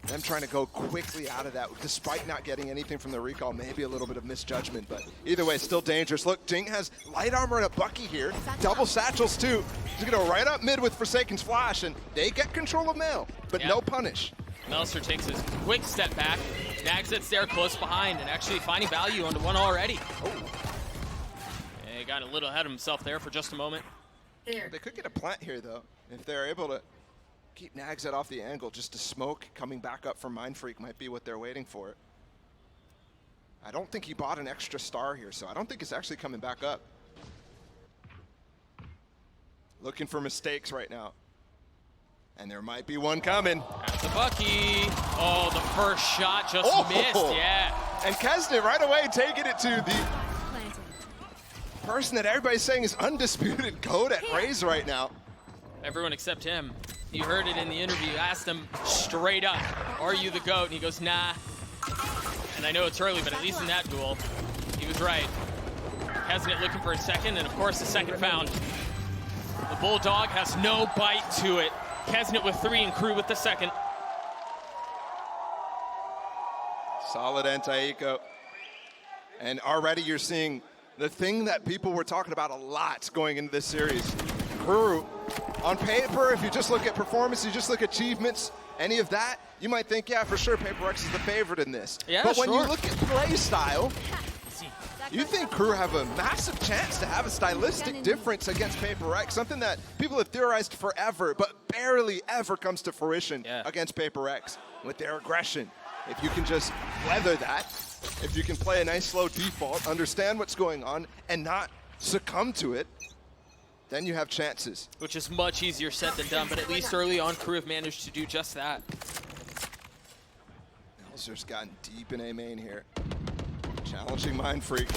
them trying to go quickly out of that, despite not getting anything from the recall, maybe a little bit of misjudgment, but either way, still dangerous. Look, Jing has light armor and a Bucky here, double satchels too. He's gonna go right up mid with Forsaken's flash, and they get control of Mail, but no punish. Melser takes his quick step back. Nagzet's there close behind and actually finding value onto one already. He got a little ahead of himself there for just a moment. They could get a plant here though, if they're able to keep Nagzet off the angle. Just a smoke coming back up from Mindfreak might be what they're waiting for. I don't think he bought an extra star here, so I don't think it's actually coming back up. Looking for mistakes right now. And there might be one coming. That's a Bucky. Oh, the first shot just missed, yeah. And Kesnet right away taking it to the person that everybody's saying is undisputed GOAT at Raze right now. Everyone except him. You heard it in the interview. Asked him straight up, are you the GOAT? And he goes, nah. And I know it's early, but at least in that duel, he was right. Kesnet looking for a second, and of course the second found. The Bulldog has no bite to it. Kesnet with 3 and KRÜ with the second. Solid anti-eco. And already you're seeing the thing that people were talking about a lot going into this series. KRÜ, on paper, if you just look at performance, you just look at achievements, any of that, you might think, yeah, for sure, PaperX is the favorite in this. Yeah, but when you look at play style, you think KRÜ have a massive chance to have a stylistic difference against PaperX, something that people have theorized forever, but barely ever comes to fruition against PaperX with their aggression. If you can just weather that, if you can play a nice slow default, understand what's going on, and not succumb to it, then you have chances. Which is much easier said than done, but at least early on, KRÜ have managed to do just that. Melser's gotten deep in A main here. Challenging Mindfreak.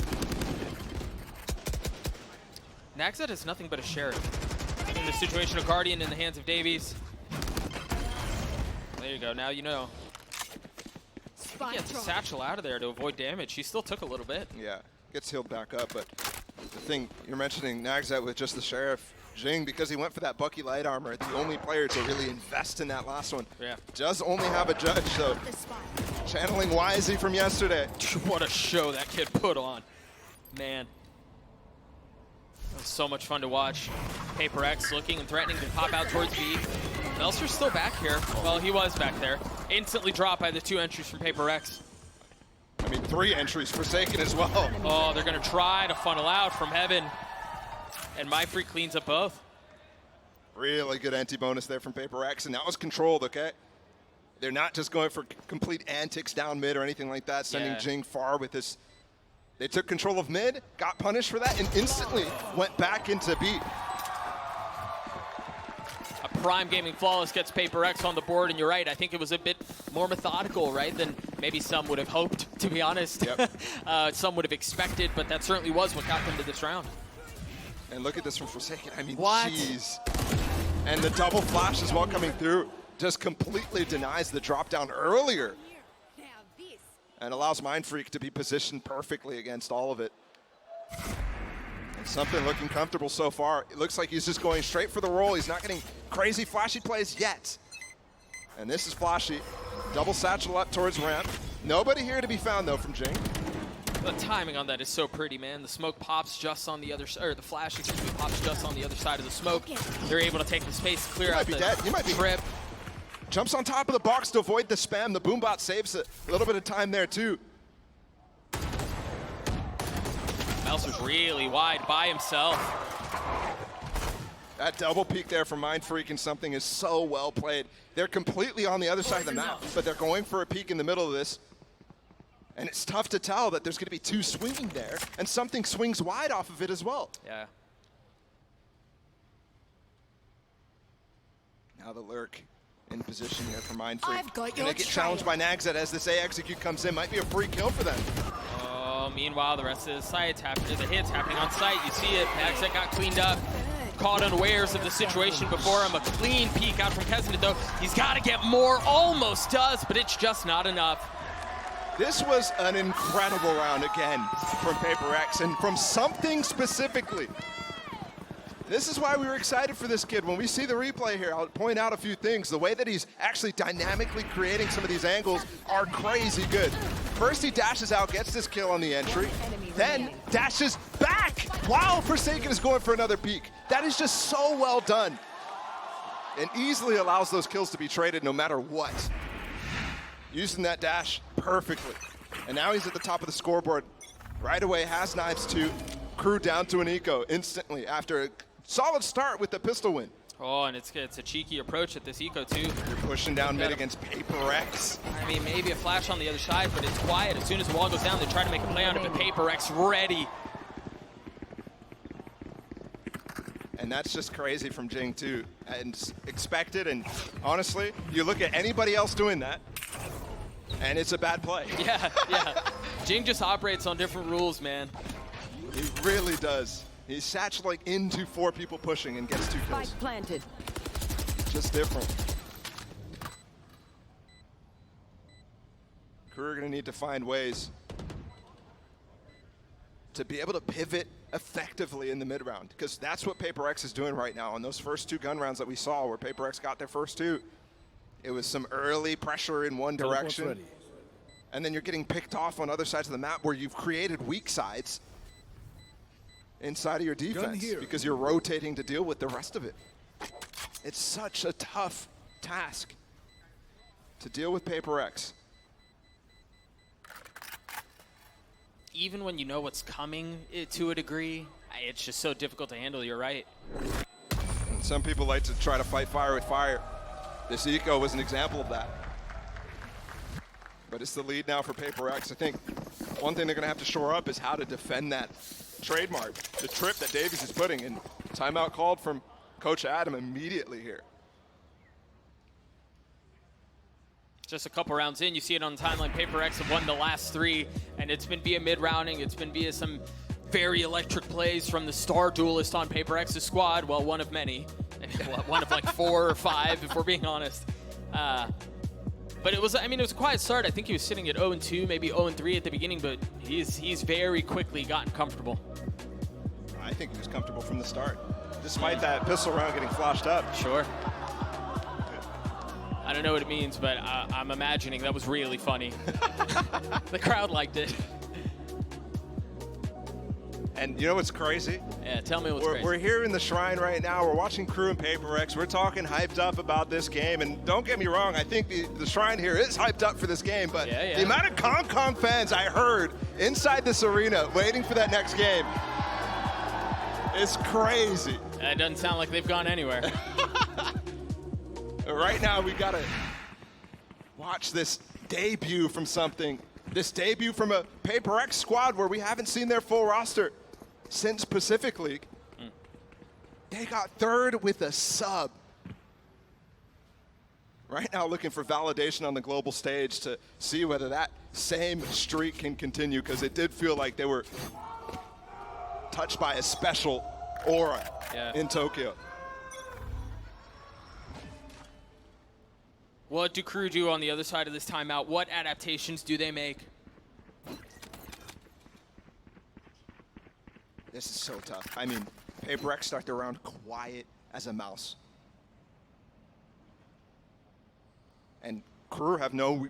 Nagzet has nothing but a sheriff. In the situation of Guardian in the hands of Davies. There you go, now you know. He gets a satchel out of there to avoid damage. He still took a little bit. Yeah, gets healed back up, but the thing you're mentioning, Nagzet with just the sheriff, Jing, because he went for that Bucky light armor, the only player to really invest in that last one. Yeah. Does only have a judge, so channeling Wisey from yesterday. What a show that kid put on. Man. It was so much fun to watch. PaperX looking and threatening to pop out towards B. Meltzer's still back here. Well, he was back there. Instantly dropped by the 2 entries from Paper Rex. I mean, 3 entries Forsaken as well. Oh, they're going to try to funnel out from Heaven. And MyFreak cleans up both. Really good anti-bonus there from Paper X, and that was controlled, okay? They're not just going for complete antics down mid or anything like that, sending Jing far with this. They took control of mid, got punished for that, and instantly went back into B. A prime gaming flawless gets Paper X on the board, and you're right, I think it was a bit more methodical, right, than maybe some would have hoped, to be honest. Yep. Some would have expected, but that certainly was what got them to this round. And look at this from Forsaken. I mean, what? Jeez. And the double flash as well coming through just completely denies the drop down earlier. And allows MindFreak to be positioned perfectly against all of it. And something looking comfortable so far. It looks like he's just going straight for the roll. He's not getting crazy flashy plays yet. And this is flashy. Double satchel up towards ramp. Nobody here to be found though from Jing. The timing on that is so pretty, man. The smoke pops just on the other side, or the flash, excuse me, pops just on the other side of the smoke. They're able to take the space, clear out the He might be trip. Jumps on top of the box to avoid the spam. The Boombot saves a little bit of time there too. Meltzer's really wide by himself. That double peek there from MindFreak and something is so well played. They're completely on the other side of the map, but they're going for a peek in the middle of this. And it's tough to tell that there's going to be 2 swinging there, and something swings wide off of it as well. Yeah. Now the lurk in position here for MindFreak. I've got Gonna your get challenged by Nagzet as this A execute comes in. Might be a free kill for them. Oh, meanwhile, the rest of the site's happening. There's a hit's happening on site. You see it. Nagzet got cleaned up. Caught unawares of the situation before him. A clean peek out from Kezinit, though. He's got to get more. Almost does, but it's just not enough. This was an incredible round again from Paper X, and from something specifically. This is why we were excited for this kid. When we see the replay here, I'll point out a few things. The way that he's actually dynamically creating some of these angles are crazy good. First he dashes out, gets this kill on the entry, then dashes back while Forsaken is going for another peek. That is just so well done, and easily allows those kills to be traded no matter what. Using that dash perfectly. And now he's at the top of the scoreboard. Right away, has knives too. KRÜ down to an eco instantly after a solid start with the pistol win. Oh, and it's a cheeky approach at this eco too. You're pushing down mid against Paper X. I mean, maybe a flash on the other side, but it's quiet. As soon as the wall goes down, they try to make a play on it, but Paper X ready. And that's just crazy from Jing too. And expected, and honestly, you look at anybody else doing that, and it's a bad play. Yeah. Jing just operates on different rules, man. He really does. He's satcheling into 4 people pushing and gets 2 kills. Spike planted. Just different. KRÜ are gonna need to find ways to be able to pivot effectively in the mid round, because that's what Paper X is doing right now. On those first 2 gun rounds that we saw where Paper X got their first 2, it was some early pressure in one direction, and then you're getting picked off on other sides of the map where you've created weak sides inside of your defense because you're rotating to deal with the rest of it. It's such a tough task to deal with Paper X. Even when you know what's coming to a degree, it's just so difficult to handle, you're right. And some people like to try to fight fire with fire. This eco was an example of that. But it's the lead now for Paper X. I think one thing they're gonna have to shore up is how to defend that trademark, the trip that Davies is putting in. Timeout called from Coach Adam immediately here. Just a couple rounds in, you see it on the timeline. Paper X have won the last 3, and it's been via mid-rounding. It's been via some very electric plays from the star duelist on Paper X's squad. Well, one of many. One of like 4 or 5, if we're being honest. But it was, I mean, it was a quiet start. I think he was sitting at 0-2, maybe 0-3 at the beginning, but he's very quickly gotten comfortable. I think he was comfortable from the start, despite that pistol round getting flashed up. Sure. I don't know what it means, but I'm imagining that was really funny. The crowd liked it. And you know what's crazy? Yeah, tell me what's crazy. We're here in the Shrine right now. We're watching KRÜ and PaperX. We're talking hyped up about this game. And don't get me wrong, I think the Shrine here is hyped up for this game. But the amount of Kong fans I heard inside this arena waiting for that next game is crazy. It doesn't sound like they've gone anywhere. Right now, we got to watch this debut from something. This debut from a PaperX squad where we haven't seen their full roster since Pacific League. They got third with a sub. Right now looking for validation on the global stage to see whether that same streak can continue, because it did feel like they were touched by a special aura in Tokyo. What do KRÜ do on the other side of this timeout? What adaptations do they make? This is so tough. I mean, PaperX start the round quiet as a mouse. And KRÜ have no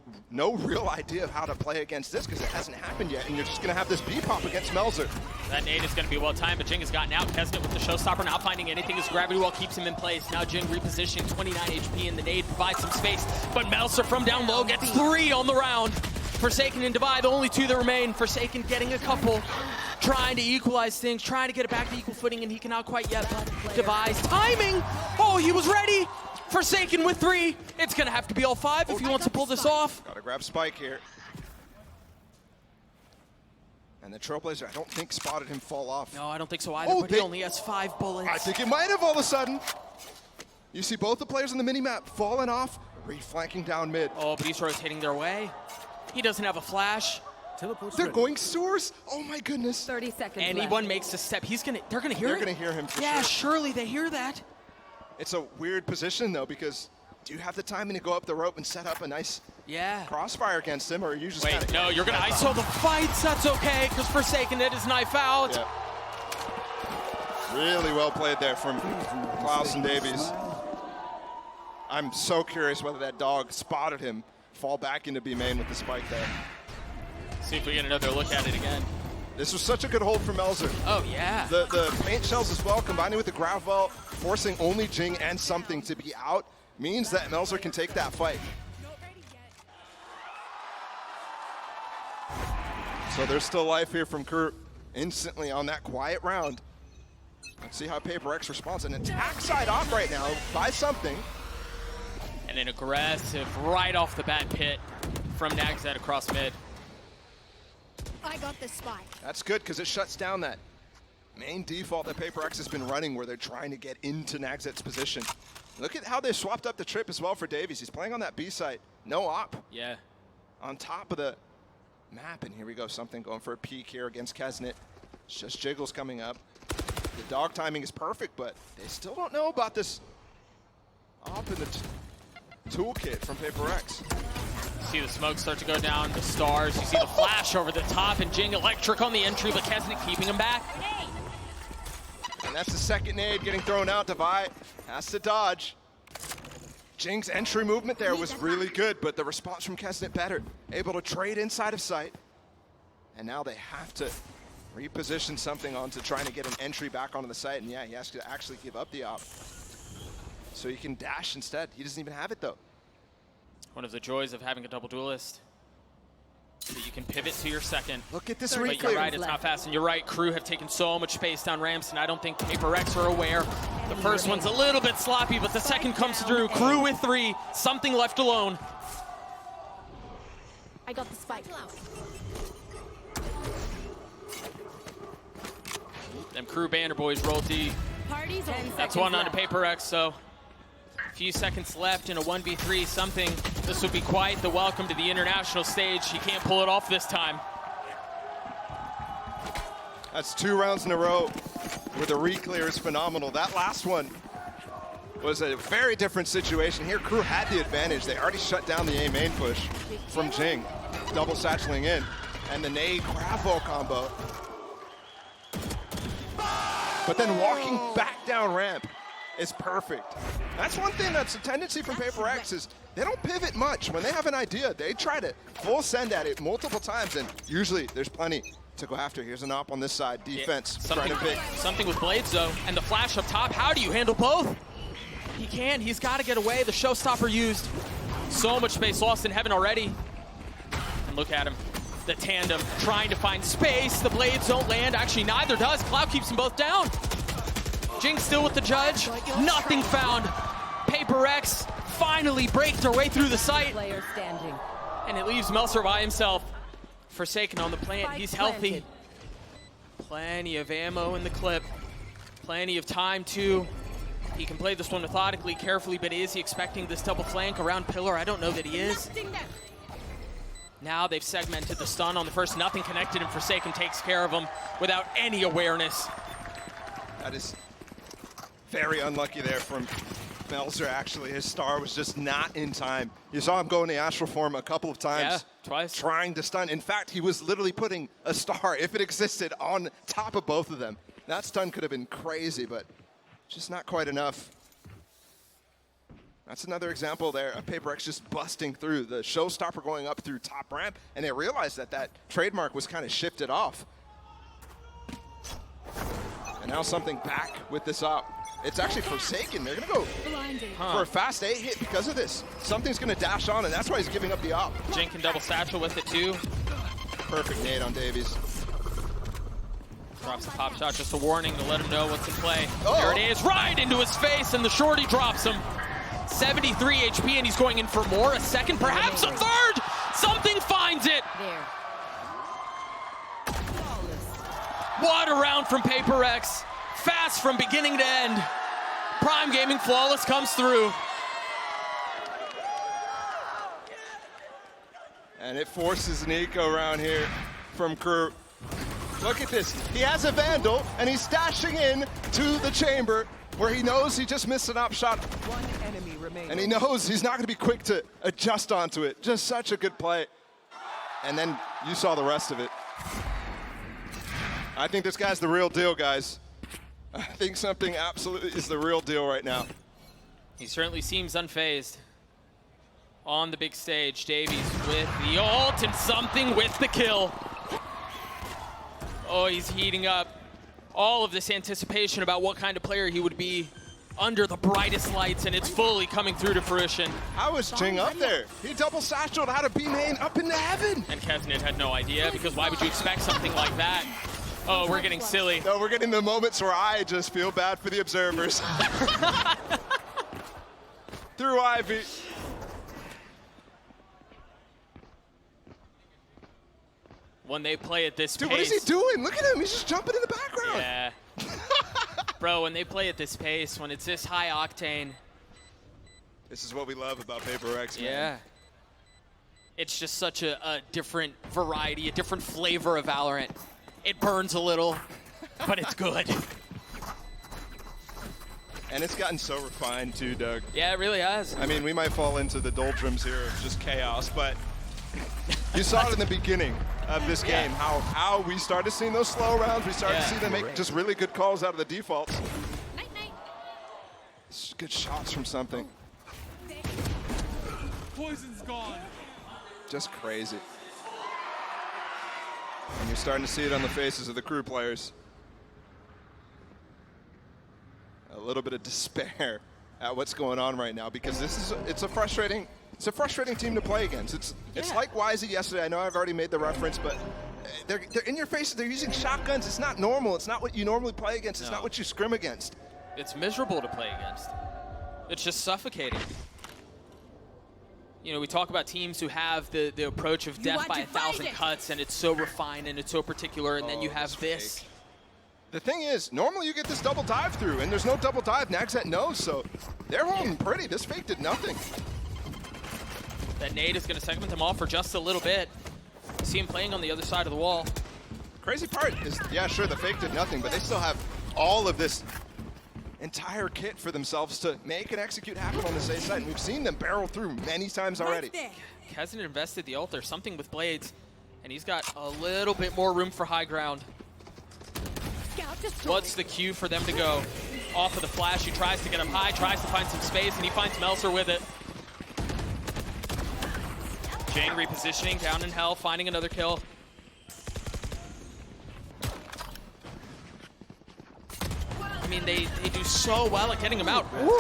real idea of how to play against this because it hasn't happened yet, and you're just going to have this B-pop against Melzer. That nade is going to be well timed, but Jing has gotten out. Kesnet with the showstopper, not finding anything as gravity wall keeps him in place. Now Jing repositioning, 29 HP in the nade, provides some space, but Melzer from down low gets 3 on the round. Forsaken and Divide, the only 2 that remain. Forsaken getting a couple, trying to equalize things, trying to get it back to equal footing, and he cannot quite yet, but Devi's timing! Oh, he was ready! Forsaken with 3. It's going to have to be all 5 if he wants to pull this off. Gotta grab Spike here. And the Trailblazer, I don't think spotted him fall off. No, I don't think so either, but he only has 5 bullets. I think it might have all of a sudden. You see both the players on the minimap falling off, flanking down mid. Oh, but he's rotating their way. He doesn't have a flash. They're going sewers? Oh my goodness. 30 seconds Anyone makes a step, they're gonna hear it. They're gonna hear him for yeah, sure. surely they hear that. It's a weird position though, because do you have the timing to go up the rope and set up a nice crossfire against him, or are you just Wait, no, you're gonna ISO the fights, that's okay, because Forsaken did his knife out. Yeah. Really well played there from Klaus and Davies. I'm so curious whether that dog spotted him fall back into B main with the spike there. See if we get another look at it again. This was such a good hold for Melzer. Oh, yeah. The paint shells as well, combining with the ground vault, forcing only Jing and something to be out, means that Melzer can take that fight. So there's still life here from KRÜ instantly on that quiet round. Let's see how PaperX responds. An attack side off right now by something. And an aggressive right off the bat pit from Nagzet across mid. I got the spike. That's good because it shuts down that main default that PaperX has been running where they're trying to get into Nagzet's position. Look at how they swapped up the trip as well for Davies. He's playing on that B site. No op. Yeah. On top of the map. And here we go. Something going for a peek here against Kesnet. It's just Jiggles coming up. The dog timing is perfect, but they still don't know about this op in the toolkit from PaperX. See the smoke start to go down, the stars. You see the flash over the top, and Jing electric on the entry, but Kesnet keeping him back. And that's the second nade getting thrown out. Devi has to dodge. Jing's entry movement there was really good, but the response from Kesnet better. Able to trade inside of sight. And now they have to reposition something onto trying to get an entry back onto the site. And yeah, he has to actually give up the op. So he can dash instead. He doesn't even have it though. One of the joys of having a double duelist. So you can pivot to your second. Look at this But you're right, it's not fast. And you're right, KRÜ have taken so much space down ramps, and I don't think PaperX are aware. The first one's a little bit sloppy, but the second comes through. KRÜ with 3, something left alone. I got the spike. Them KRÜ banner boys roll D. That's one onto PaperX, so a few seconds left in a 1v3 something. This would be quite the welcome to the international stage. He can't pull it off this time. That's 2 rounds in a row where the reclear is phenomenal. That last one was a very different situation. Here, KRÜ had the advantage. They already shut down the A main push from Jing, double satcheling in, and the nade grab-ball combo. But then walking back down ramp is perfect. That's one thing that's a tendency from PaperX is they don't pivot much. When they have an idea, they try to full send at it multiple times, and usually there's plenty to go after. Here's an op on this side. Defense. Something with Blades, though. And the flash up top. How do you handle both? He can. He's got to get away. The showstopper used. So much space lost in heaven already. And look at him. The tandem trying to find space. The Blades don't land. Actually, neither does. Cloud keeps them both down. Jinx still with the judge. Nothing found. Paper X finally breaks their way through the site. And it leaves Melser by himself. Forsaken on the plant. He's healthy. Plenty of ammo in the clip. Plenty of time, too. He can play this one methodically, carefully, but is he expecting this double flank around Pillar? I don't know that he is. Now they've segmented the stun on the first. Nothing connected, and Forsaken takes care of him without any awareness. That is very unlucky there from Melser, actually. His star was just not in time. You saw him go in the astral form a couple of times. Yeah, twice. Trying to stun. In fact, he was literally putting a star, if it existed, on top of both of them. That stun could have been crazy, but just not quite enough. That's another example there of Paper X just busting through. The showstopper going up through top ramp, and they realized that that trademark was kind of shifted off. And now something back with this op. It's actually Forsaken. They're going to go for a fast A hit because of this. Something's going to dash on, and that's why he's giving up the op. Jink can double satchel with it, too. Perfect nade on Davies. Drops the pop shot, just a warning to let him know what's in play. There it is, right into his face, and the shorty drops him. 73 HP, and he's going in for more. A second, perhaps a third! Something finds it! What a round from Paper X. Fast from beginning to end. Prime Gaming Flawless comes through. And it forces an eco round here from KRÜ. Look at this. He has a Vandal, and he's dashing in to the chamber where he knows he just missed an op shot. One enemy remaining. And he knows he's not going to be quick to adjust onto it. Just such a good play. And then you saw the rest of it. I think this guy's the real deal, guys. I think something absolutely is the real deal right now. He certainly seems unfazed. On the big stage, Davies with the ult and something with the kill. Oh, he's heating up. All of this anticipation about what kind of player he would be under the brightest lights, and it's fully coming through to fruition. How was Jing up there? He double satcheled, had a B-main up into heaven. And Keznit had no idea, because why would you expect something like that? Oh, we're getting silly. No, we're getting the moments where I just feel bad for the observers. Through Ivy. When they play at this pace. Dude, what is he doing? Look at him. He's just jumping in the background. Yeah. Bro, when they play at this pace, when it's this high octane. This is what we love about Paper X, man. Yeah. It's just such a different variety, a different flavor of Valorant. It burns a little, but it's good. And it's gotten so refined too, Doug. Yeah, it really has. I mean, we might fall into the doldrums here of just chaos, but you saw it in the beginning of this game, how we started seeing those slow rounds. We started to see them make just really good calls out of the defaults. Good shots from something. Poison's gone. Just crazy. And you're starting to see it on the faces of the KRÜ players. A little bit of despair at what's going on right now, because it's a frustrating team to play against. It's like YZ yesterday. I know I've already made the reference, but they're in your face. They're using shotguns. It's not normal. It's not what you normally play against. It's not what you scrim against. It's miserable to play against. It's just suffocating. You know, we talk about teams who have the approach of death by 1,000 cuts, and it's so refined and it's so particular, and then you have this. Fake. The thing is, normally you get this double dive through, and there's no double dive. Nagzet knows, so they're holding pretty. This fake did nothing. That nade is going to segment them off for just a little bit. See him playing on the other side of the wall. Crazy part is, yeah, sure, the fake did nothing, but they still have all of this entire kit for themselves to make and execute happen on the safe side, and we've seen them barrel through many times already. Hasn't invested the ult. There's something with Blades, and he's got a little bit more room for high ground. What's the cue for them to go? Off of the flash, he tries to get up high, tries to find some space, and he finds Melser with it. Jane repositioning, down in hell, finding another kill. mean, they do so well at getting him out. Woo.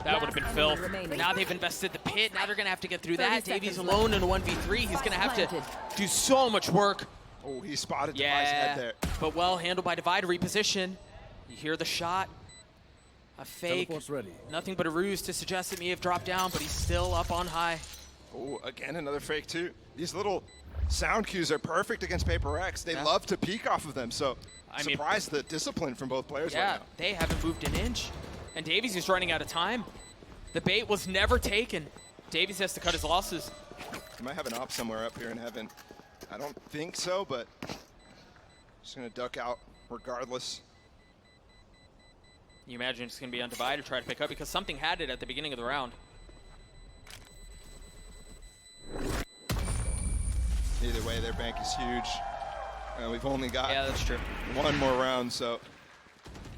That would have been filth. Now they've invested the pit. Now they're going to have to get through that. Davies alone in a 1v3. He's going to have to do so much work. Oh, he spotted Devi's head there. But well handled by Divide to reposition. You hear the shot. A fake. Nothing but a ruse to suggest that he may have dropped down, but he's still up on high. Oh, again, another fake too. These little sound cues are perfect against Paper X. They love to peek off of them, so I'm surprised the discipline from both players right now. They haven't moved an inch. And Davies is running out of time. The bait was never taken. Davies has to cut his losses. He might have an op somewhere up here in heaven. I don't think so, but just gonna duck out regardless. You imagine it's gonna be on Divide to try to pick up because something had it at the beginning of the round. Either way, their bank is huge. We've only got that's true. one more round, so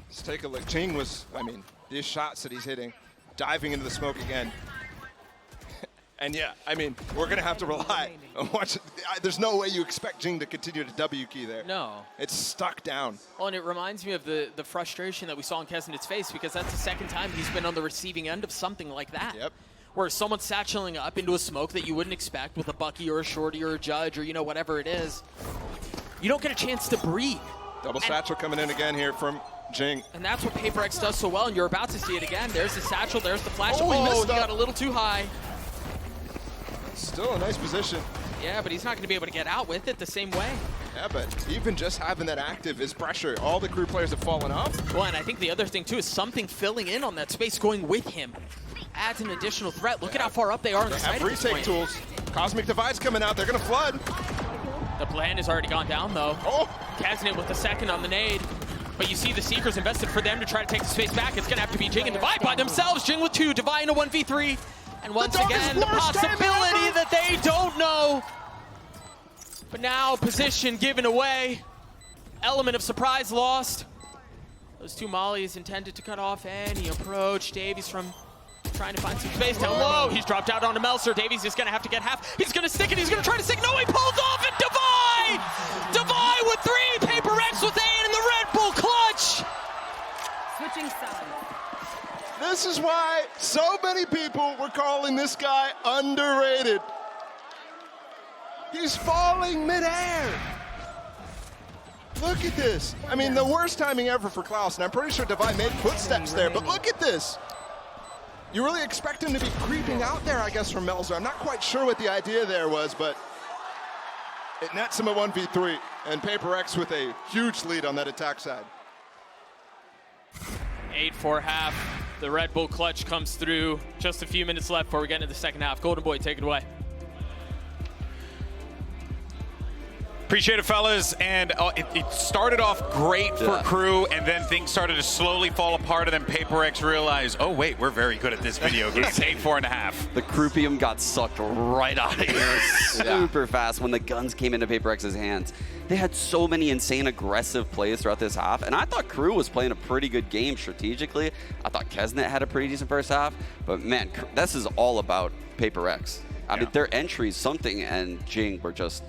let's take a look. Jing was, I mean, these shots that he's hitting, diving into the smoke again. And yeah, I mean, we're going to have to rely on watching. There's no way you expect Jing to continue to W key there. No. It's stuck down. Well, and it reminds me of the frustration that we saw in Kesnit's face because that's the second time he's been on the receiving end of something like that. Yep. Where someone's satcheling up into a smoke that you wouldn't expect with a Bucky or a Shorty or a Judge or, you know, whatever it is. You don't get a chance to breathe. Double satchel coming in again here from Jing. And that's what Paper X does so well, and you're about to see it again. There's the satchel, there's the flash. Oh, he missed he got a little too high. Still a nice position. Yeah, but he's not going to be able to get out with it the same way. Yeah, but even just having that active is pressure. All the crew players have fallen off. Well, and I think the other thing, too, is something filling in on that space going with him. Adds an additional threat. Look at how far up they are in the side. They have retake tools. Cosmic Divide's coming out. They're going to flood. The plan has already gone down, though. Oh! Kesnit with the second on the nade. But you see the Seekers invested for them to try to take the space back. It's going to have to be Jing and Divide by themselves. Jing with 2, Divide in a 1v3. And once again, the possibility that they don't know. But now, position given away. Element of surprise lost. Those 2 mollies intended to cut off any approach. Davies from trying to find some space down low. He's dropped out onto Melser. Davies is going to have to get half. He's going to stick it. He's going to try to stick. No, he pulls off it. Divide! Divide with 3. Paper X with 8 in the Red Bull clutch. Switching sides. This is why so many people were calling this guy underrated. He's falling midair. Look at this. I mean, the worst timing ever for Klaus, and I'm pretty sure Divide made footsteps there, but look at this. You really expect him to be creeping out there, I guess, from Melzer. I'm not quite sure what the idea there was, but it nets him a 1v3, and Paper X with a huge lead on that attack side. 8-4 half. The Red Bull clutch comes through. Just a few minutes left before we get into the second half. Golden Boy, take it away. Appreciate it, fellas. And it started off great for KRÜ, and then things started to slowly fall apart, and then Paper X realized, oh, wait, we're very good at this video game. 8-4.5. The Croupium got sucked right out of here super fast when the guns came into Paper X's hands. They had so many insane aggressive plays throughout this half, and I thought KRÜ was playing a pretty good game strategically. I thought Kesnit had a pretty decent first half, but man, this is all about Paper X. I mean, their entries, Something and Jing were just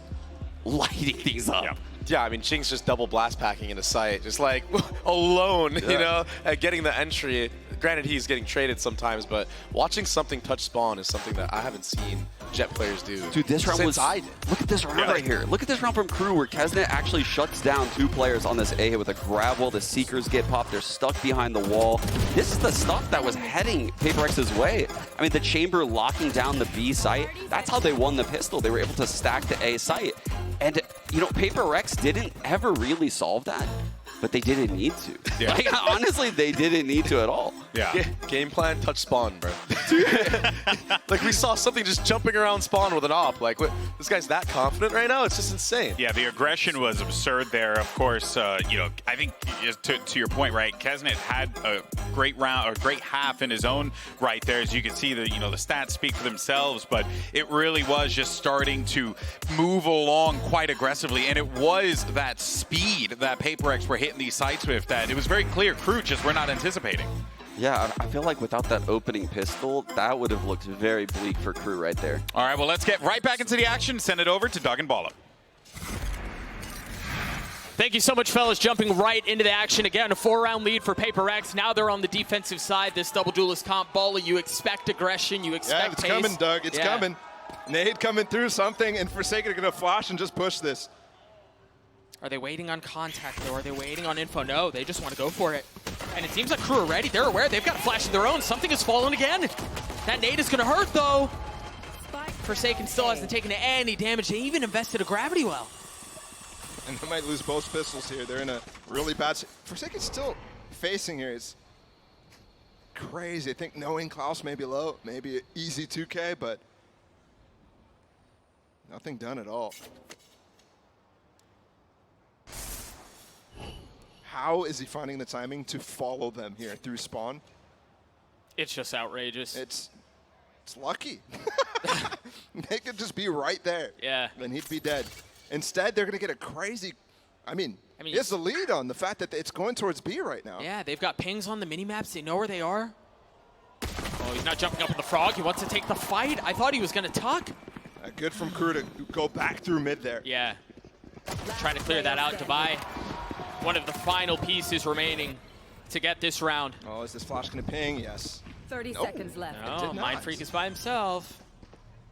lighting these up. Yeah, I mean, Jing's just double blast packing into sight, just like alone, you know, at getting the entry. Granted, he's getting traded sometimes, but watching Something touch spawn is something that I haven't seen Jet players do. Dude, this round was. I did. Look at this round right here. Look at this round from KRÜ where Kesnit actually shuts down 2 players on this A hit with a grab wall. The Seekers get popped. They're stuck behind the wall. This is the stuff that was heading Paper X's way. I mean, the chamber locking down the B site. That's how they won the pistol. They were able to stack the A site. And, you know, Paper X didn't ever really solve that, but they didn't need to. Yeah. Like, honestly, they didn't need to at all. Yeah. Game plan, touch spawn, bro. Like, we saw Something just jumping around spawn with an op. Like, what, this guy's that confident right now? It's just insane. Yeah, the aggression was absurd there. Of course, you know, I think to your point, right, Kesnit had a great round, or great half in his own right there. As you can see, the stats speak for themselves, but it really was just starting to move along quite aggressively, and it was that speed that Paper X were hitting these sites with that it was very clear KRÜ just were not anticipating. Yeah, I feel like without that opening pistol, that would have looked very bleak for KRÜ right there. All right, well, let's get right back into the action. Send it over to Doug and Balla. Thank you so much, fellas. Jumping right into the action again. A 4-round lead for Paper X. Now they're on the defensive side. This double duelist comp, Bala, you expect aggression, you expect it's pace. coming, Doug. It's coming. Nade coming through something, and Forsaken are going to flash and just push this. Are they waiting on contact, though? Are they waiting on info? No, they just want to go for it. And it seems like KRÜ are ready. They're aware. They've got a flash of their own. Something has fallen again. That nade is going to hurt, though. Forsaken still hasn't taken any damage. They even invested a gravity well. And they might lose both pistols here. They're in a really bad... Forsaken's still facing here. It's crazy. I think knowing Klaus may be low, maybe an easy 2K, but nothing done at all. How is he finding the timing to follow them here through spawn? It's just outrageous. It's lucky. They could just be right there. Yeah. And he'd be dead. Instead, they're going to get a crazy... I mean he has the lead on the fact that it's going towards B right now. Yeah, they've got pings on the mini-maps. They know where they are. Oh, he's not jumping up in the frog. He wants to take the fight. I thought he was going to tuck. Good from KRÜ to go back through mid there. Yeah. Trying to clear that out to buy one of the final pieces remaining to get this round. Oh, is this flash going to ping? Yes. 30 seconds left. No, Mind Freak is by himself.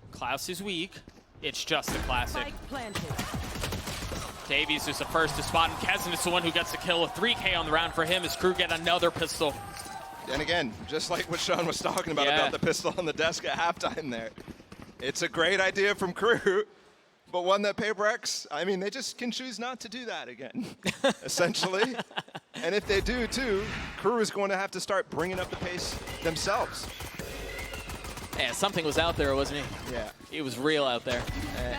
Klaus is weak. It's just a classic. Davies is the first to spot, and Kezin is the one who gets the kill. A 3K on the round for him as KRÜ get another pistol. And again, just like what Sean was talking about the pistol on the desk at halftime there. It's a great idea from KRÜ, but one that Paper X, I mean, they just can choose not to do that again, essentially. And if they do, too, KRÜ is going to have to start bringing up the pace themselves. Yeah, something was out there, wasn't he? Yeah. It was real out there.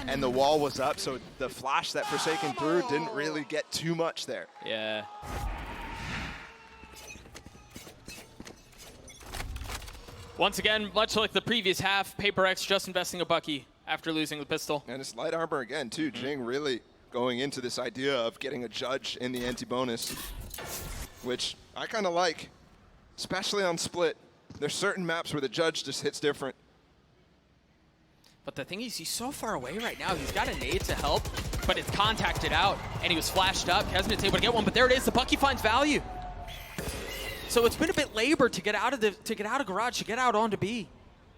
And the wall was up, so the flash that Forsaken threw didn't really get too much there. Yeah. Once again, much like the previous half, Paper X just investing a Bucky after losing the pistol. And it's light armor again, too. Jing really going into this idea of getting a judge in the anti-bonus, which I kind of like, especially on split. There's certain maps where the judge just hits different. But the thing is, he's so far away right now. He's got a nade to help, but it's contacted out, and he was flashed up. Kezin is able to get one, but there it is. The Bucky finds value. So it's been a bit labor to get out of garage, to get out onto B.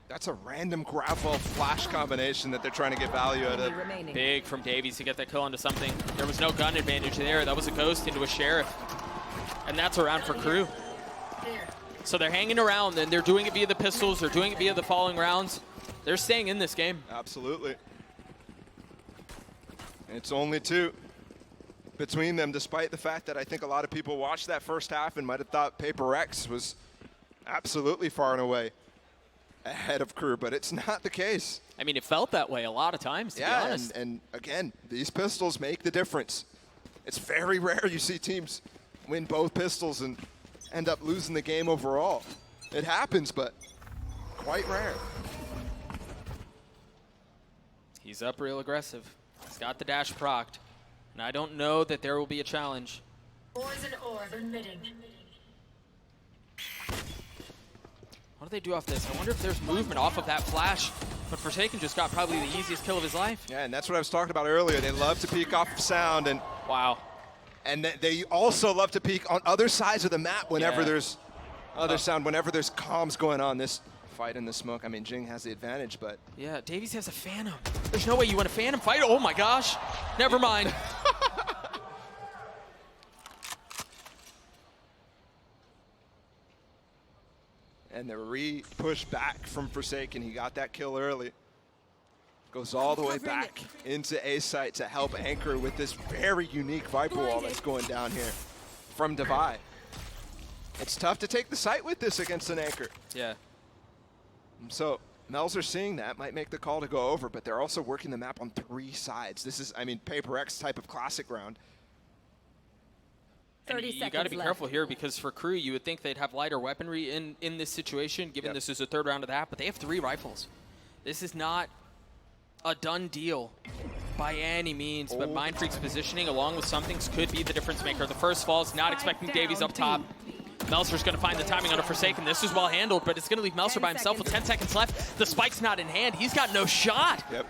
That's a random gravel flash combination that they're trying to get value out of. Big from Davies to get that kill onto something. There was no gun advantage there. That was a ghost into a sheriff. And that's a round for KRÜ. So they're hanging around, and they're doing it via the pistols. They're doing it via the following rounds. They're staying in this game. Absolutely. It's only 2 between them, despite the fact that I think a lot of people watched that first half and might have thought Paper X was absolutely far and away ahead of KRÜ, but it's not the case. I mean, it felt that way a lot of times, to be honest. And again, these pistols make the difference. It's very rare you see teams win both pistols and end up losing the game overall. It happens, but quite rare. He's up real aggressive. He's got the dash procced. And I don't know that there will be a challenge. Poison orb emitting. What do they do off this? I wonder if there's movement off of that flash. But Forsaken just got probably the easiest kill of his life. Yeah, and that's what I was talking about earlier. They love to peek off of sound. And wow. And they also love to peek on other sides of the map whenever there's other sound, whenever there's comms going on. This fight in the smoke, I mean, Jing has the advantage, but... Yeah, Davies has a Phantom. There's no way you want a Phantom fight. Oh my gosh. Never mind. And the re-push back from Forsaken. He got that kill early. Goes all the way back into A site to help anchor with this very unique Viper wall that's going down here from Devi. It's tough to take the site with this against an anchor. Yeah. So Melzer seeing that might make the call to go over, but they're also working the map on 3 sides. This is, I mean, Paper X type of classic round. And you got to be careful here, because for KRÜ, you would think they'd have lighter weaponry in this situation, given this is the 3rd round of the half, but they have 3 rifles. This is not a done deal by any means, but Mind Freak's positioning, along with some things, could be the difference maker. The first falls, not expecting Davies up top. Melzer's going to find the timing on a Forsaken. This is well handled, but it's going to leave Melzer by himself with 10 seconds left. The spike's not in hand. He's got no shot. Yep.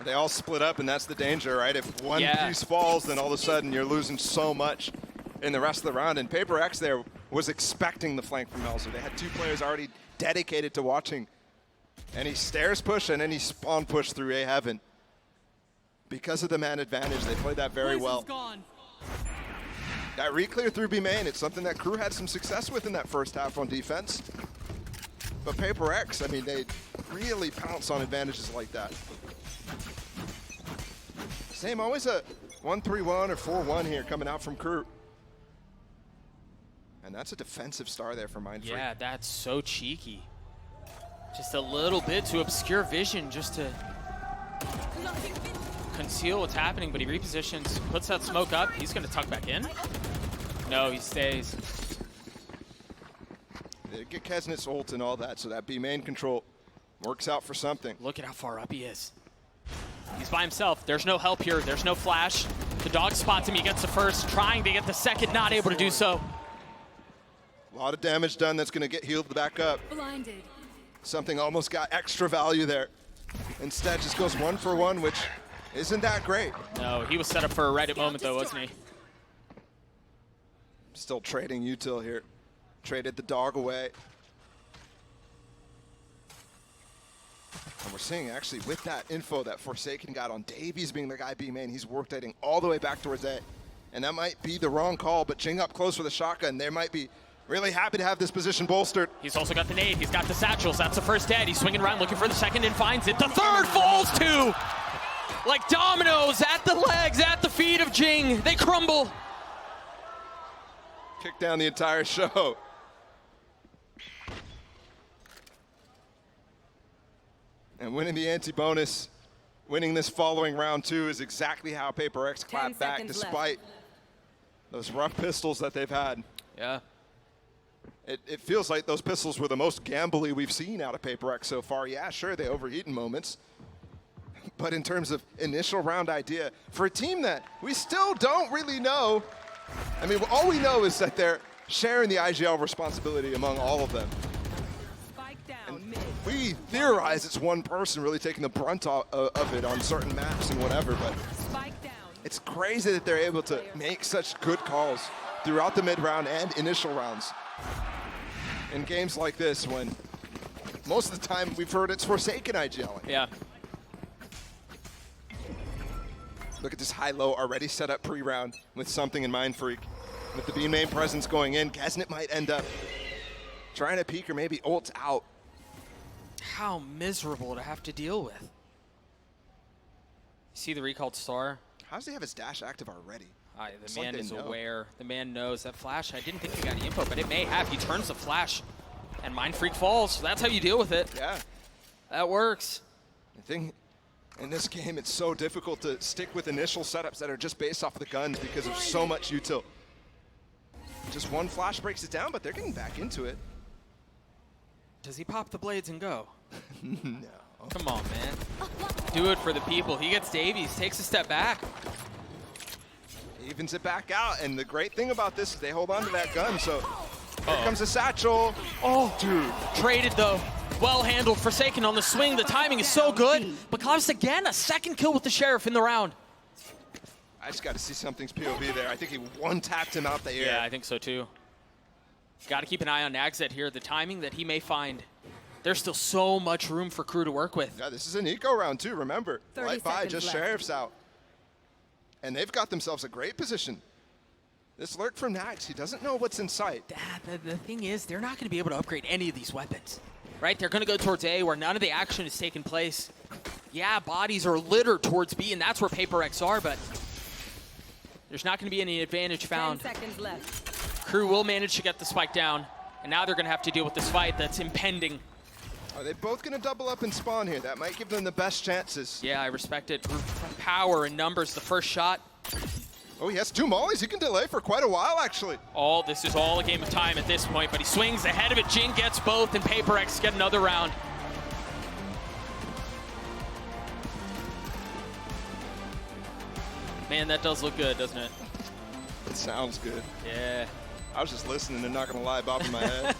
They all split up, and that's the danger, right? If one piece falls, then all of a sudden you're losing so much in the rest of the round. And Paper X there was expecting the flank from Melzer. They had 2 players already dedicated to watching any stairs push and any spawn push through A Heaven. Because of the man advantage, they played that very well. That re-clear through B main, it's something that KRÜ had some success with in that first half on defense. But Paper X, I mean, they really pounce on advantages like that. Same, always a 1-3-1 or 4-1 here coming out from KRÜ. And that's a defensive star there for Mindfreak. Yeah, that's so cheeky. Just a little bit to obscure vision, just to conceal what's happening, but he repositions, puts that smoke up. He's going to tuck back in. No, he stays. They get Kesnit's ult and all that, so that B main control works out for something. Look at how far up he is. He's by himself. There's no help here. There's no flash. The dog spots him. He gets the first, trying to get the second, not able to do so. A lot of damage done. That's going to get healed back up. Blinded. Something almost got extra value there. Instead, just goes 1 for 1, which isn't that great. No, he was set up for a Reddit moment, though, wasn't he? Still trading util here. Traded the dog away. And we're seeing, actually, with that info that Forsaken got on Davies being the guy B main, he's rotating all the way back towards A. And that might be the wrong call, but Jing up close with a shotgun. They might be really happy to have this position bolstered. He's also got the nade. He's got the satchels. That's the first dead. He's swinging around looking for the second and finds it. The third falls too! Like dominoes at the legs, at the feet of Jing. They crumble. Kick down the entire show. And winning the anti-bonus, winning this following round 2 is exactly how Paper X clapped back despite those rough pistols that they've had. Yeah. It feels like those pistols were the most gambly we've seen out of Paper X so far. Yeah, sure, they overheat in moments. But in terms of initial round idea, for a team that we still don't really know, I mean, all we know is that they're sharing the IGL responsibility among all of them. And we theorize it's one person really taking the brunt of it on certain maps and whatever, but it's crazy that they're able to make such good calls throughout the mid-round and initial rounds. In games like this, when most of the time we've heard it's Forsaken IGLing. Yeah. Look at this high-low already set up pre-round with something in Mindfreak. With the B main presence going in, Kesnit might end up trying to peek or maybe ult out. How miserable to have to deal with. See the recalled star? How does he have his dash active already? The man is aware. The man knows that flash. I didn't think he got any info, but it may have. He turns the flash, and Mindfreak falls. That's how you deal with it. Yeah. That works. I think in this game, it's so difficult to stick with initial setups that are just based off the guns because of so much util. Just one flash breaks it down, but they're getting back into it. Does he pop the blades and go? No. Come on, man. Do it for the people. He gets Davies, takes a step back. Evens it back out, and the great thing about this is they hold on to that gun, so here comes the satchel. Oh, dude. Traded, though. Well handled. Forsaken on the swing. The timing is so good. But Klaus again, a second kill with the Sheriff in the round. I just got to see something's POV there. I think he one-tapped him out the air. Yeah, I think so, too. Got to keep an eye on Nagzet here. The timing that he may find. There's still so much room for KRÜ to work with. Yeah, this is an eco round, too, remember. Light by, just Sheriff's out. And they've got themselves a great position. This lurk from Nags, he doesn't know what's in sight. The thing is, they're not going to be able to upgrade any of these weapons, right? They're going to go towards A where none of the action is taking place. Yeah, bodies are littered towards B, and that's where Paper X are, but there's not going to be any advantage found. 10 seconds left. KRÜ will manage to get the spike down, and now they're going to have to deal with this fight that's impending. Are they both going to double up and spawn here? That might give them the best chances. Yeah, I respect it. Power and numbers, the first shot. Oh, he has 2 mollies. He can delay for quite a while, actually. Oh, this is all a game of time at this point, but he swings ahead of it. Jing gets both, and Paper X get another round. Man, that does look good, doesn't it? It sounds good. Yeah. I was just listening and not going to lie, bobbing my head.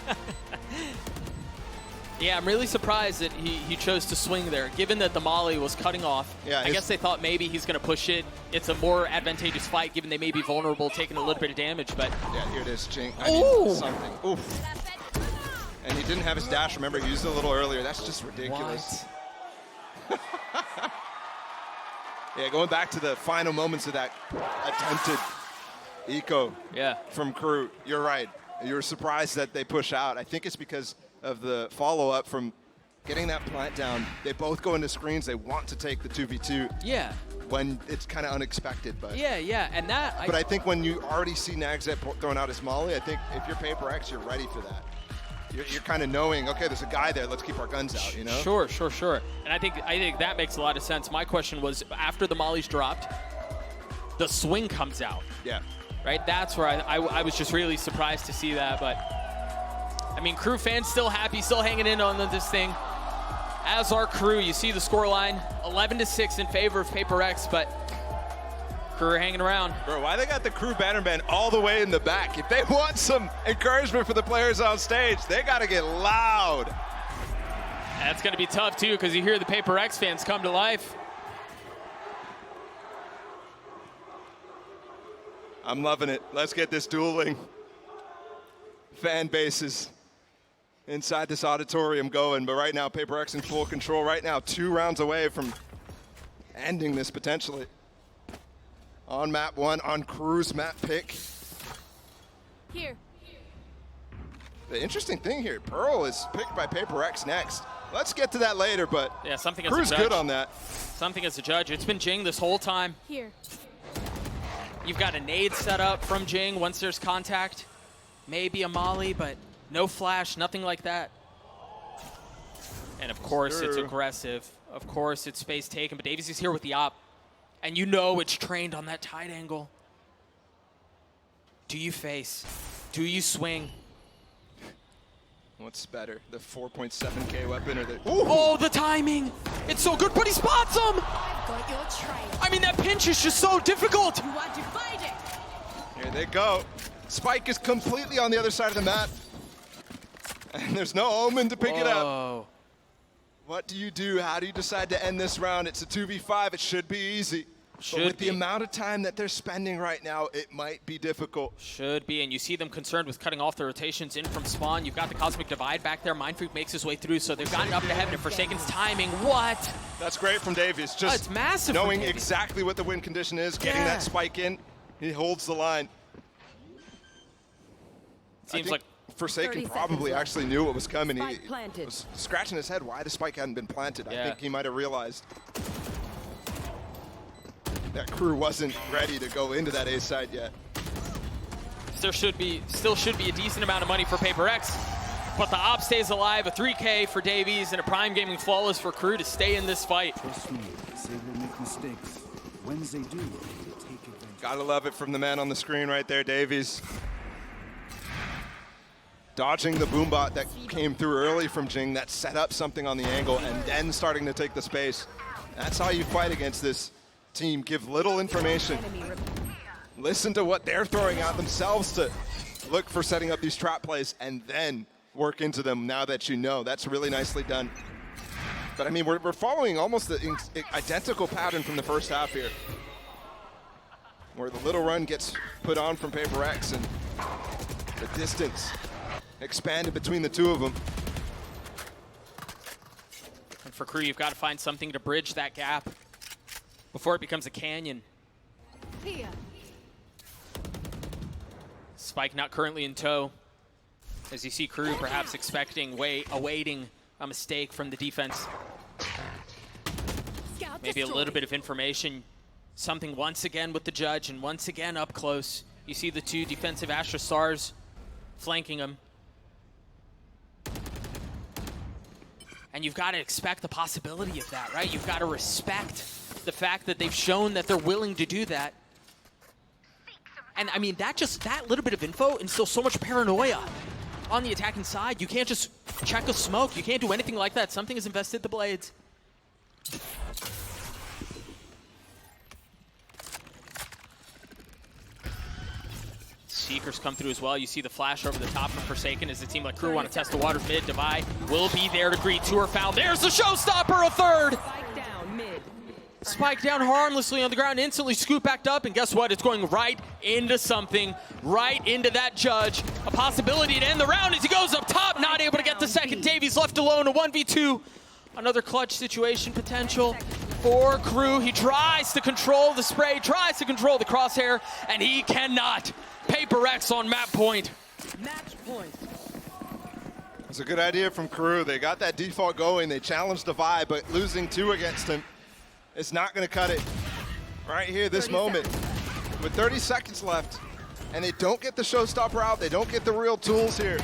Yeah, I'm really surprised that he chose to swing there, given that the molly was cutting off. Yeah, I guess they thought maybe he's going to push it. It's a more advantageous fight, given they may be vulnerable, taking a little bit of damage, but... Yeah, here it is, Jing. I need something. Oof. And he didn't have his dash. Remember, he used it a little earlier. That's just ridiculous. Yeah, going back to the final moments of that attempted eco from KRÜ. You're right. You were surprised that they push out. I think it's because of the follow-up from getting that plant down. They both go into screens. They want to take the 2v2. Yeah. When it's kind of unexpected, but yeah, and that. But I think when you already see Nagzet throwing out his molly, I think if you're Paper X, you're ready for that. You're kind of knowing, okay, there's a guy there. Let's keep our guns out, you know? Sure. And I think that makes a lot of sense. My question was, after the molly's dropped, the swing comes out. Yeah. Right. That's where I was just really surprised to see that, but. I mean, KRÜ fans still happy, still hanging in on this thing. As are KRÜ. You see the scoreline, 11-6 in favor of Paper X, but KRÜ hanging around. Bro, why they got the KRÜ banner band all the way in the back? If they want some encouragement for the players on stage, they got to get loud. That's going to be tough, too, because you hear the Paper X fans come to life. I'm loving it. Let's get this dueling. Fan bases inside this auditorium going, but right now Paper X in full control. Right now 2 rounds away from ending this potentially. On map 1, on KRÜ's map pick. Here. The interesting thing here, Pearl is picked by Paper X next. Let's get to that later, but yeah, something KRÜ's good on that. Something as a judge. It's been Jing this whole time. Here. You've got a nade set up from Jing once there's contact. Maybe a molly, but no flash, nothing like that. And of course, it's aggressive. Of course, it's space taken, but Davies is here with the op. And you know it's trained on that tight angle. Do you face? Do you swing? What's better, the 4.7K weapon or the... Ooh. Oh, the timing! It's so good, but he spots him! I've got your trail. I mean, that pinch is just so difficult! You are divided! Here they go. Spike is completely on the other side of the map. And there's no Omen to pick it up. What do you do? How do you decide to end this round? It's a 2v5. It should be easy. But with the amount of time that they're spending right now, it might be difficult. Should be, and you see them concerned with cutting off the rotations in from spawn. You've got the Cosmic Divide back there. Mindfreak makes his way through, so they've gotten up to heaven. And Forsaken's timing, what? That's great from Davies. Just it's massive knowing exactly what the win condition is, getting that spike in, he holds the line. Seems like Forsaken probably actually knew what was coming. He was scratching his head why the spike hadn't been planted. I think he might have realized that KRÜ wasn't ready to go into that A side yet. Still should be a decent amount of money for Paper X, but the op stays alive. A 3K for Davies and a Prime Gaming Flawless for KRÜ to stay in this fight. Trust me, say they make mistakes. When they do, they take advantage. Gotta love it from the man on the screen right there, Davies. Dodging the boombot that came through early from Jing that set up something on the angle and then starting to take the space. That's how you fight against this team. Give little information. Listen to what they're throwing out themselves to look for setting up these trap plays and then work into them now that you know. That's really nicely done. But I mean, we're following almost the identical pattern from the first half here, where the little run gets put on from Paper X and the distance expanded between the two of them. And for KRÜ, you've got to find something to bridge that gap before it becomes a canyon. Here. Spike not currently in tow. As you see KRÜ perhaps awaiting a mistake from the defense. Maybe a little bit of information. Something once again with the judge and once again up close. You see the 2 defensive Astra Stars flanking him. And you've got to expect the possibility of that, right? You've got to respect the fact that they've shown that they're willing to do that. And I mean, that little bit of info instills so much paranoia on the attacking side. You can't just check a smoke. You can't do anything like that. Something has invested the blades. Seekers come through as well. You see the flash over the top of Forsaken as the team like KRÜ want to test the waters mid. Divide will be there to greet. Tour foul. There's the showstopper, a third. Spike down mid. Spike down harmlessly on the ground, instantly scoop backed up, and guess what? It's going right into something, right into that judge. A possibility to end the round as he goes up top, not able to get the second. Davies left alone, a 1v2. Another clutch situation potential for KRÜ. He tries to control the spray, tries to control the crosshair, and he cannot. Paper X on map point. Match point. It's a good idea from KRÜ. They got that default going. They challenged Divide, but losing 2 against him is not going to cut it. Right here, this moment, with 30 seconds left, and they don't get the showstopper out. They don't get the real tools here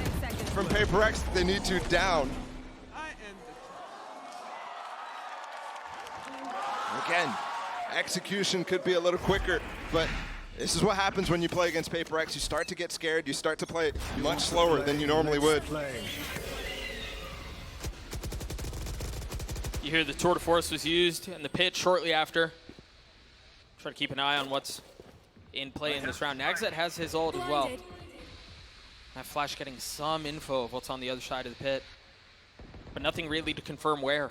from Paper X that they need to down. Again, execution could be a little quicker, but this is what happens when you play against Paper X. You start to get scared. You start to play much slower than you normally would. You hear the tour de force was used in the pit shortly after. Try to keep an eye on what's in play in this round. Nagzet has his ult as well. That flash getting some info of what's on the other side of the pit, but nothing really to confirm where.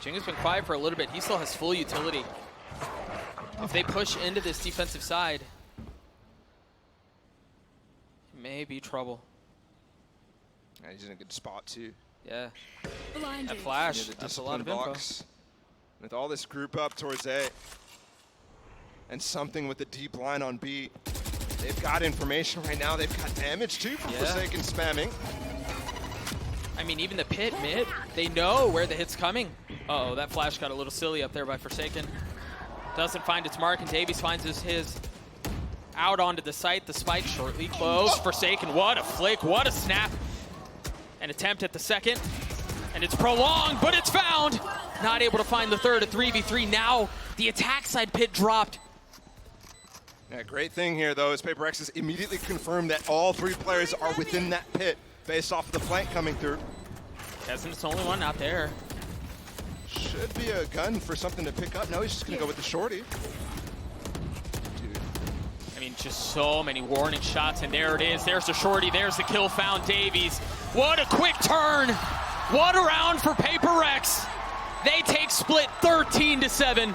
Jing has been quiet for a little bit. He still has full utility. If they push into this defensive side, it may be trouble. Yeah, he's in a good spot too. Yeah. That flash, that's a lot of info. With all this group up towards A, and something with the deep line on B. They've got information right now. They've got damage too from Forsaken spamming. I mean, even the pit mid, they know where the hit's coming. Uh-oh, that flash got a little silly up there by Forsaken. Doesn't find its mark, and Davies finds his out onto the site. The spike shortly closed. Forsaken, what a flick, what a snap. An attempt at the second, and it's prolonged, but it's found. Not able to find the third, a 3v3. Now the attack side pit dropped. Yeah, great thing here, though, is Paper X has immediately confirmed that all 3 players are within that pit based off of the flank coming through. Kessen's the only one not there. Should be a gun for something to pick up. No, he's just going to go with the shorty. Dude. I mean, just so many warning shots, and there it is. There's the shorty. There's the kill found. Davies. What a quick turn. What a round for Paper X. They take split 13-7.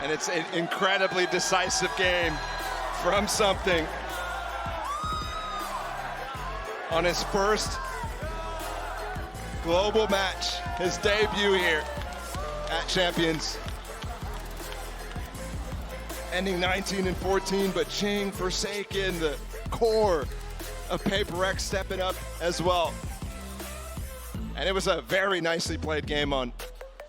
And it's an incredibly decisive game from Something. On his first global match, his debut here at Champions. Ending 19-14, but Jing, Forsaken, the core of Paper X stepping up as well. And it was a very nicely played game on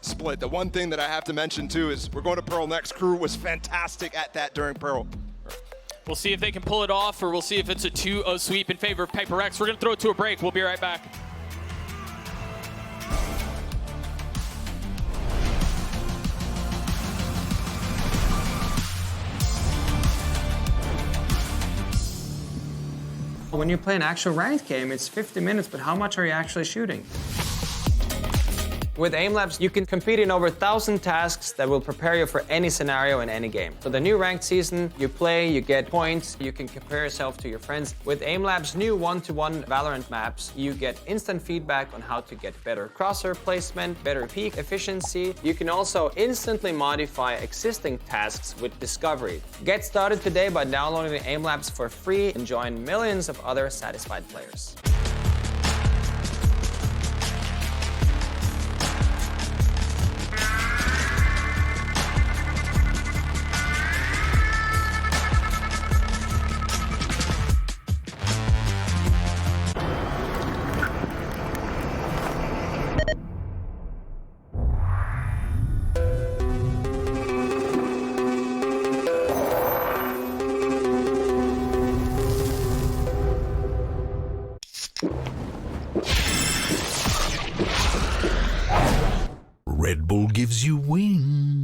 Split. The one thing that I have to mention too is we're going to Pearl next. KRÜ was fantastic at that during Pearl. We'll see if they can pull it off, or we'll see if it's a 2-0 sweep in favor of Paper X. We're going to throw it to a break. We'll be right back. When you play an actual ranked game, it's 50 minutes, but how much are you actually shooting? With AimLabs, you can compete in over 1,000 tasks that will prepare you for any scenario in any game. So the new ranked season, you play, you get points, you can compare yourself to your friends. With AimLabs' new one-to-one Valorant maps, you get instant feedback on how to get better crosshair placement, better peak efficiency. You can also instantly modify existing tasks with Discovery. Get started today by downloading the AimLabs for free and join millions of other satisfied players. Red Bull gives you wings.